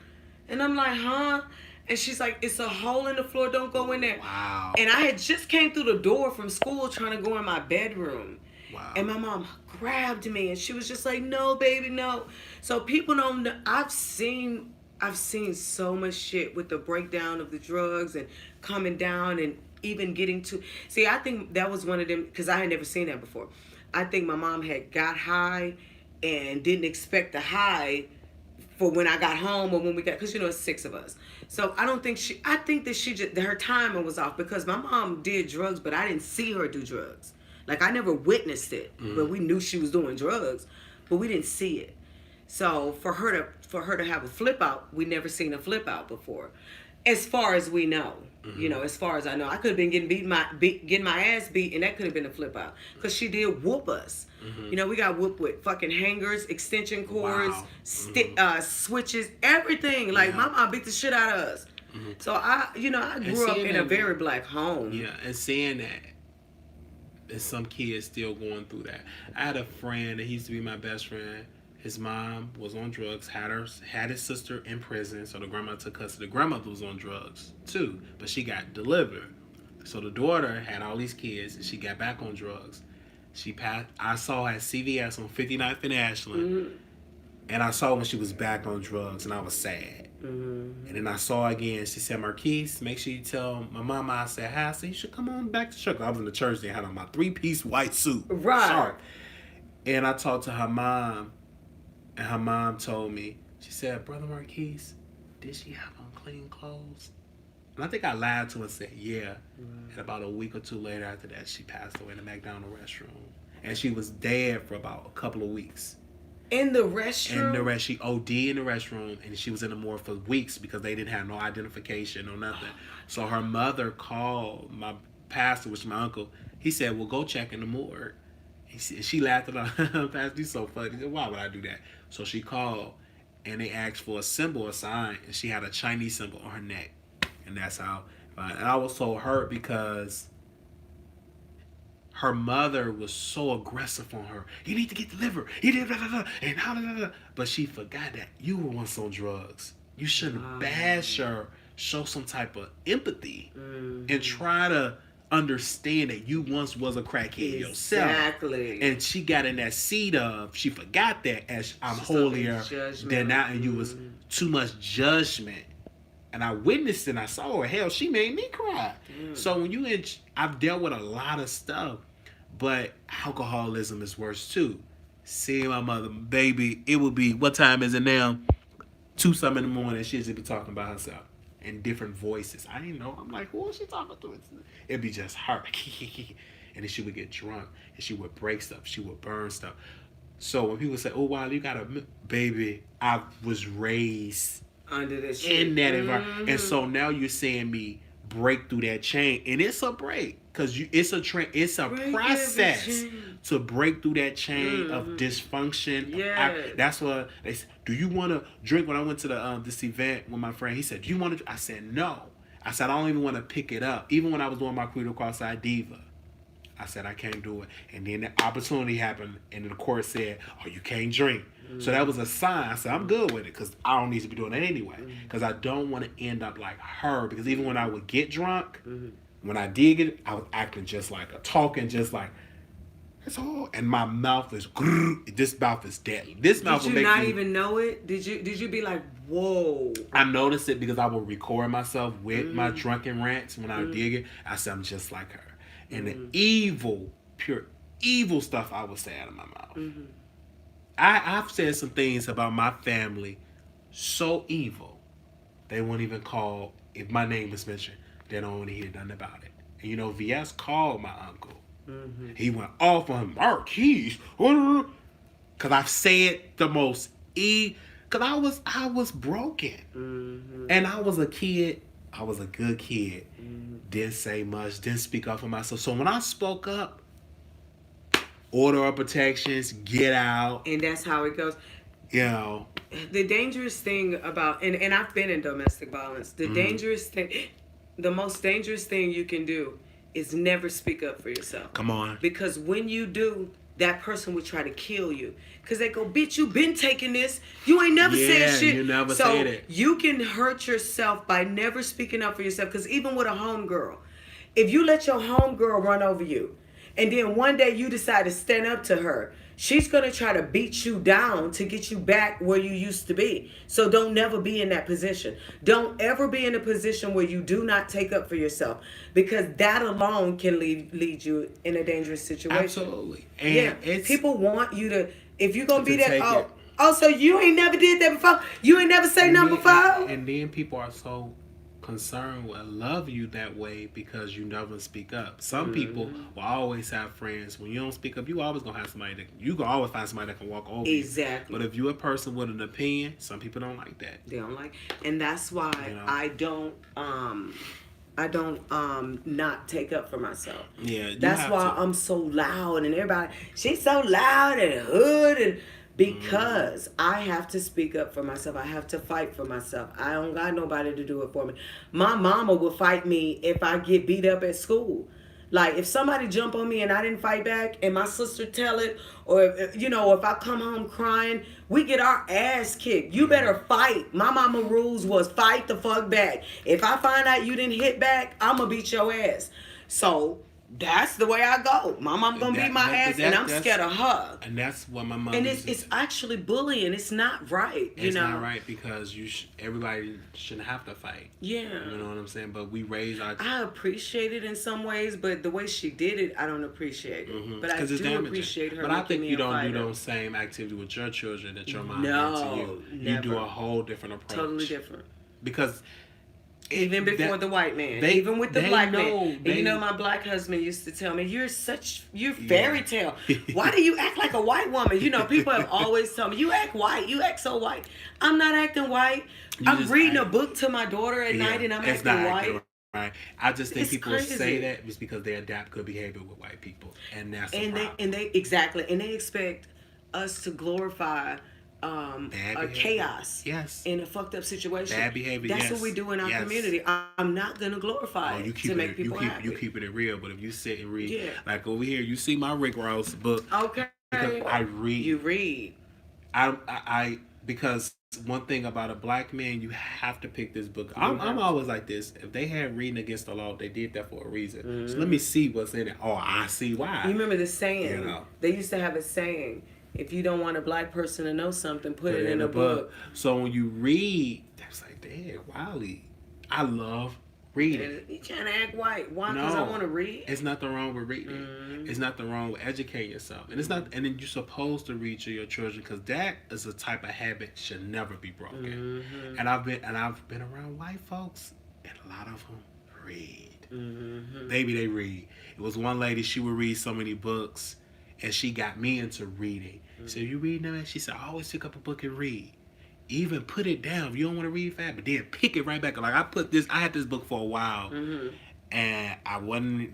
And I'm like, "Huh?" And she's like, "It's a hole in the floor. Don't go in there." Wow. And I had just came through the door from school trying to go in my bedroom. Wow. And my mom grabbed me and she was just like, "No, baby, no." So people don't know. I've seen I've seen so much shit with the breakdown of the drugs and coming down and even getting to. See, I think that was one of them because I had never seen that before. I think my mom had got high and didn't expect the high for when I got home or when we got, because it's 6 of us. So I don't think she, I think that she just, her timing was off because my mom did drugs, but I didn't see her do drugs. Like I never witnessed it, but we knew she was doing drugs, but we didn't see it. So for her to have a flip out, we never seen a flip out before, as far as we know. As far as I know, I could have been getting my ass beat, and that could have been a flip out because she did whoop us. We got whooped with fucking hangers, extension cords, switches, everything. Like my mom beat the shit out of us. So I grew up in a very black home. Yeah, and seeing that. And some kids still going through that. I had a friend that used to be my best friend. His mom was on drugs, had his sister in prison, so the grandma took custody. The grandmother was on drugs too, but she got delivered. So the daughter had all these kids, and she got back on drugs. She passed. I saw her at CVS on 59th and Ashland, and I saw when she was back on drugs, and I was sad. And then I saw her again. She said, Marquise, make sure you tell my mama I said hi. I said, you should come on back to church. I was in the church. They had on my 3-piece white suit. Right. Sharp. And I talked to her mom, and her mom told me, she said, Brother Marquise, did she have on clean clothes? And I think I lied to her and said, yeah. And about a week or two later after that, she passed away in the McDonald's restroom. And she was dead for about a couple of weeks. In the restroom? She OD'd in the restroom, and she was in the morgue for weeks because they didn't have no identification or nothing. So her mother called my pastor, which is my uncle. He said, well, go check in the morgue. She laughed at her. Pastor, you so funny. He said, why would I do that? So she called, and they asked for a symbol, a sign, and she had a Chinese symbol on her neck. And that's how. And I was so hurt because her mother was so aggressive on her. You need to get delivered. He did blah, blah, blah, and blah, blah, blah. But she forgot that you were once on drugs. You shouldn't bash her. Show some type of empathy and try to understand that you once was a crackhead yourself. Exactly. And she got in that seat of, she forgot that as I'm holier than now, and you was too much judgment. And I witnessed it and I saw her. Hell, she made me cry. So when I've dealt with a lot of stuff, but alcoholism is worse too. Seeing my mother, baby, it would be, what time is it now? 2-something in the morning, she'd just be talking about herself in different voices. I didn't know. I'm like, who is she talking to? It'd be just her. And then she would get drunk and she would break stuff. She would burn stuff. So when people say, oh, Wiley, you got a baby, I was raised under this shit. In that environment. And so now you're seeing me break through that chain. And it's a break. Because it's a process to break through that chain of dysfunction. Yeah. That's what they said. Do you want to drink? When I went to this event with my friend, he said, do you want to? I said, no. I said, I don't even want to pick it up. Even when I was doing my Credo Cross-Eyed Diva, I said, I can't do it. And then the opportunity happened, and the court said, oh, you can't drink. So that was a sign. I said, I'm good with it because I don't need to be doing that anyway. Because I don't want to end up like her. Because even when I would get drunk, when I did get it, I was acting just like her, talking just like, it's all, and my mouth is, this mouth is deadly. This mouth will make me. Did you not even know it? Did you be like, whoa? I noticed it because I would record myself with my drunken rants when I would dig it. I said, I'm just like her. And the evil, pure evil stuff I would say out of my mouth. I've said some things about my family so evil, they won't even call, if my name is mentioned, they don't want to hear nothing about it. And you know, VS called my uncle. He went off on him, Marquise, because I've said the most because I was broken. And I was a kid. I was a good kid. Didn't say much, didn't speak up for myself. So when I spoke up, order of protections, get out. And that's how it goes. You know. The dangerous thing about, and I've been in domestic violence, the most dangerous thing you can do is never speak up for yourself. Come on. Because when you do, that person will try to kill you. Because they go, bitch, you been taking this. You ain't never said shit. You never said it. So you can hurt yourself by never speaking up for yourself. Because even with a homegirl, if you let your homegirl run over you, and then one day you decide to stand up to her, She's going to try to beat you down to get you back where you used to be. So don't never be in that position. Don't ever be in a position where you do not take up for yourself, because that alone can lead you in a dangerous situation. Absolutely. And people want you to, if you're going to be take that, it. so you ain't never did that before? You ain't never say nothing before? And then people are so concerned with love you that way because you never speak up. Some people will always have friends. When you don't speak up, you always gonna have somebody that you can always find somebody that can walk over you. Exactly. But if you're a person with an opinion, some people don't like that. They don't like, and that's why I don't not take up for myself. Yeah, that's why I'm so loud, and everybody, she's so loud and hood, and because I have to speak up for myself. I have to fight for myself. I don't got nobody to do it for me. My mama will fight me if I get beat up at school. Like, if somebody jump on me and I didn't fight back, and my sister tell it, or if I come home crying, we get our ass kicked. You better fight. My mama rules was fight the fuck back. If I find out you didn't hit back, I'ma beat your ass. So that's the way I go. My mom gonna beat my ass, and I'm scared of her. And that's what my mom. And it's actually bullying. It's not right. It's not right, because everybody shouldn't have to fight. Yeah. You know what I'm saying? But we raise our. I appreciate it in some ways, but the way she did it, I don't appreciate it. But I do appreciate her. But I think you don't do those same activity with your children that your mom did to you. Never. You do a whole different approach. Totally different. Because. Even before the white man, even with the black man. And my black husband used to tell me, you're fairy tale. Why do you act like a white woman? People have always told me, you act white, you act so white. I'm not acting white. I'm reading a book to my daughter at night, and I'm acting white. Right. I just think people crazy. Say that just because they adapt good behavior with white people, and that's they expect us to glorify chaos, in a fucked up situation. Bad behavior. That's what we do in our community. I'm not gonna glorify it to make people happy. You keep it real, but if you sit and read, like over here, you see my Rick Ross book. Okay. Because I read. You read. I because one thing about a black man, you have to pick this book. I'm always like this. If they had reading against the law, they did that for a reason. So let me see what's in it. Oh, I see why. You remember the saying? They used to have a saying. If you don't want a black person to know something, put it in a book. So when you read, that's like, damn, Wiley, I love reading. You trying to act white? Why? Because I want to read. It's nothing wrong with reading. It's nothing wrong with educating yourself, and it's not. And then you're supposed to read to your children, because that is a type of habit should never be broken. And I've been around white folks, and a lot of them read. Maybe they read. It was one lady, she would read so many books. And she got me into reading. So you reading them? She said, I always pick up a book and read. Even put it down if you don't want to read fast, but then pick it right back. Like I had this book for a while, and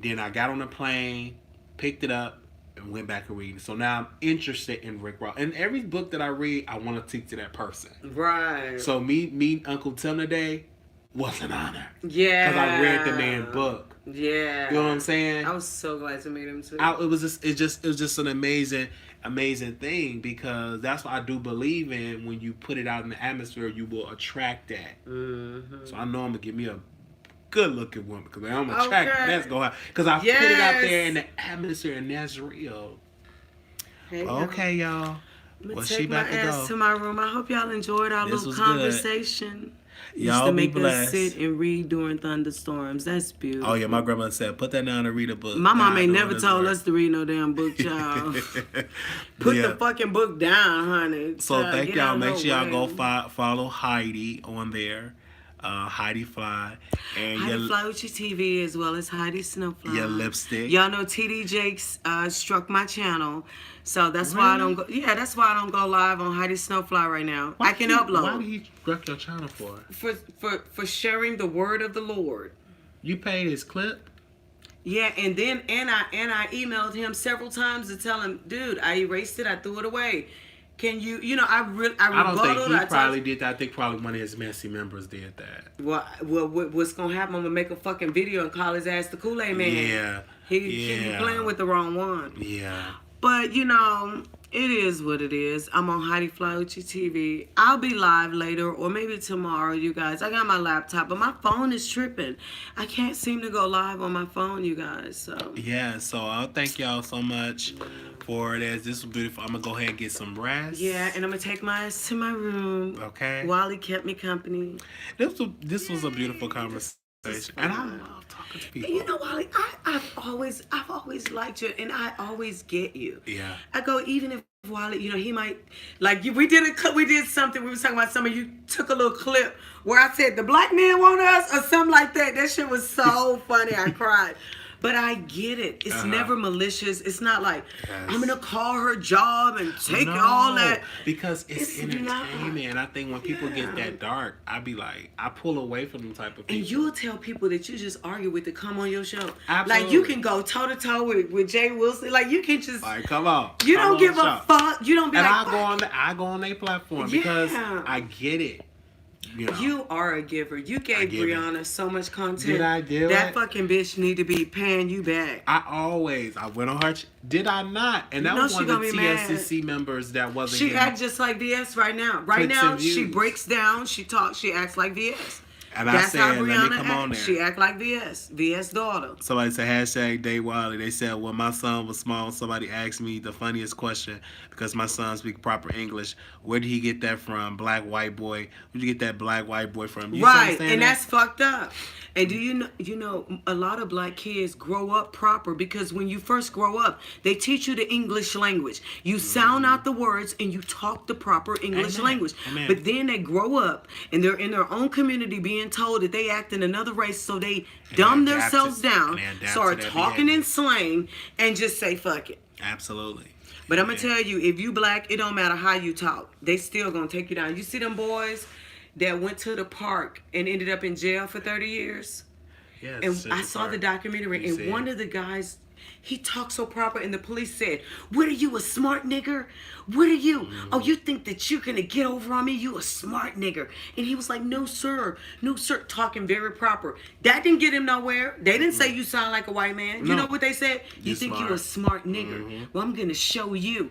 then I got on a plane, picked it up, and went back and reading. So now I'm interested in Rick Ross. And every book that I read, I want to teach to that person. Right. So meeting Uncle Tim today was an honor. Yeah. Because I read the man's book. Yeah. You know what I'm saying? I was so glad to meet him too. It was just an amazing thing, because that's what I do believe in. When you put it out in the atmosphere, you will attract that. So I know I'm gonna give me a good looking woman, because I'm gonna attract that's going on, because I put it out there in the atmosphere, and that's real. Okay, y'all. Well, she about to go to my room. I hope y'all enjoyed our little conversation. Good. Y'all used to make blessed. us sit and read during thunderstorms. That's beautiful. Oh yeah, my grandma said, put that down and read a book. My mom ain't never told us to read no damn book, child. Put the fucking book down, honey. So thank y'all. Make sure y'all go follow Heidi on there. Heidi Fly. And Heidi Fly with your TV, as well as Heidi Snowfly. Your lipstick. Y'all know TD Jakes struck my channel. So that's why I don't go. Yeah, that's why I don't go live on Heidi Snowfly right now. I can upload. Why did he struck your channel for? For sharing the word of the Lord. You paid his clip? Yeah, and then I emailed him several times to tell him, dude, I erased it, I threw it away. Can you, I don't think he probably did that. I think probably one of his messy members did that. Well, what's gonna happen? I'm gonna make a fucking video and call his ass the Kool-Aid man. Yeah. He playing with the wrong one. Yeah. But It is what it is. I'm on Heidi Fly with you TV. I'll be live later or maybe tomorrow, you guys. I got my laptop, but my phone is tripping. I can't seem to go live on my phone, you guys. So Yeah, so I'll thank y'all so much for this. This was beautiful. I'm going to go ahead and get some rest. yeah, and I'm gonna take my ass to my room. Okay. Wiley kept me company. This was a beautiful conversation. And I love talking to people. And you know, Wiley, I've always liked you, and I always get you. Yeah. I go, even if Wiley, you know, he might like you. We did something. We was talking about something. You took a little clip where I said the black man want us or something like that. That shit was so funny. I cried. But I get it. It's never malicious. It's not like I'm gonna call her job and take all that. Because it's entertainment. And I think when people get that dark, I be like, I pull away from them type of people. And you'll tell people that you just argue with to come on your show. Absolutely. Like you can go toe to toe with Jay Wilson. Like you can just like, come on. You don't give a fuck. You don't be and like. I go on their platform because I get it. You know. You are a giver. You gave Brianna so much content. Did I do that it? fucking bitch need to be paying you back. I went on her. Did I not? And that was one of the TSCC members that wasn't. She acts just like VS right now. Right now, she breaks down. She talks. She acts like VS. And that's I said, how let me come on there. She act like VS. VS daughter. Somebody said hashtag Day Wiley. They said when my son was small, somebody asked me the funniest question because my son speaks proper English. Where did he get that from? Black white boy. Where'd you get that black white boy from? You right, and that's fucked up. And do you know a lot of black kids grow up proper because when you first grow up, they teach you the English language. You sound out the words and you talk the proper English language. Amen. But then they grow up and they're in their own community being told that they act in another race, so they dumb themselves down, start talking in slang, and just say fuck it. Absolutely. But I'm gonna tell you, if you black, it don't matter how you talk. They still gonna take you down. You see them boys that went to the park and ended up in jail for 30 years? Yes, and I saw the documentary, and one of the guys, he talked so proper, and the police said, "What are you, a smart nigger? What are you? Oh, you think that you're gonna get over on me? You a smart nigger?" And he was like, "No, sir. No, sir," talking very proper. That didn't get him nowhere. They didn't say you sound like a white man. You know what they said? You think you a smart nigger? Well, I'm gonna show you.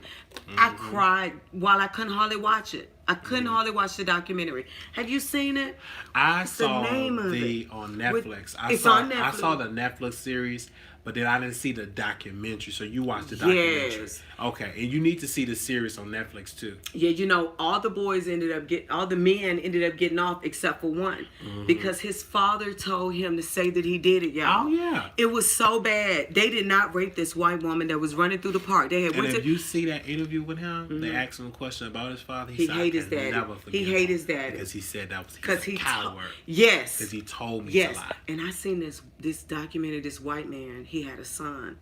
I cried while I couldn't hardly watch it. I couldn't hardly watch the documentary. Have you seen it? I saw the on Netflix. It's on Netflix. I saw the Netflix series, but then I didn't see the documentary. So you watched the documentary. Yes. Okay, and you need to see the series on Netflix too. Yeah, you know, all the men ended up getting off except for one. Because his father told him to say that he did it, y'all. Oh yeah. It was so bad. They did not rape this white woman that was running through the park. They had if you see that interview with him, they asked him a question about his father. He hated his daddy. He hated his daddy. Because he said that was a coward. Yes. Because he told me yes. to lie. And I seen this documentary, this white man, he had a son.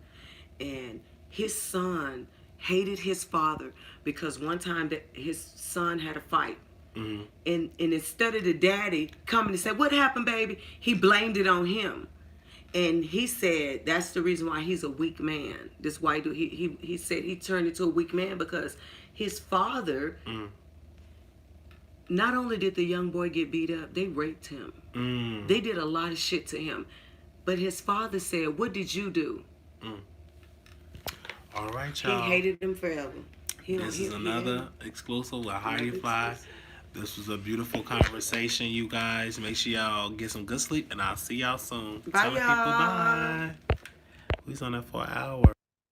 And his son hated his father because one time that his son had a fight. And instead of the daddy coming and say, "What happened, baby?" he blamed it on him. And he said that's the reason why he's a weak man. This white dude, he said he turned into a weak man because his father, not only did the young boy get beat up, they raped him. They did a lot of shit to him. But his father said, "What did you do?" All right, y'all. He hated him forever. This is another exclusive with Heidi Fly. This was a beautiful conversation, you guys. Make sure y'all get some good sleep, and I'll see y'all soon. Bye, Tell the people y'all. bye. We was on that for an hour.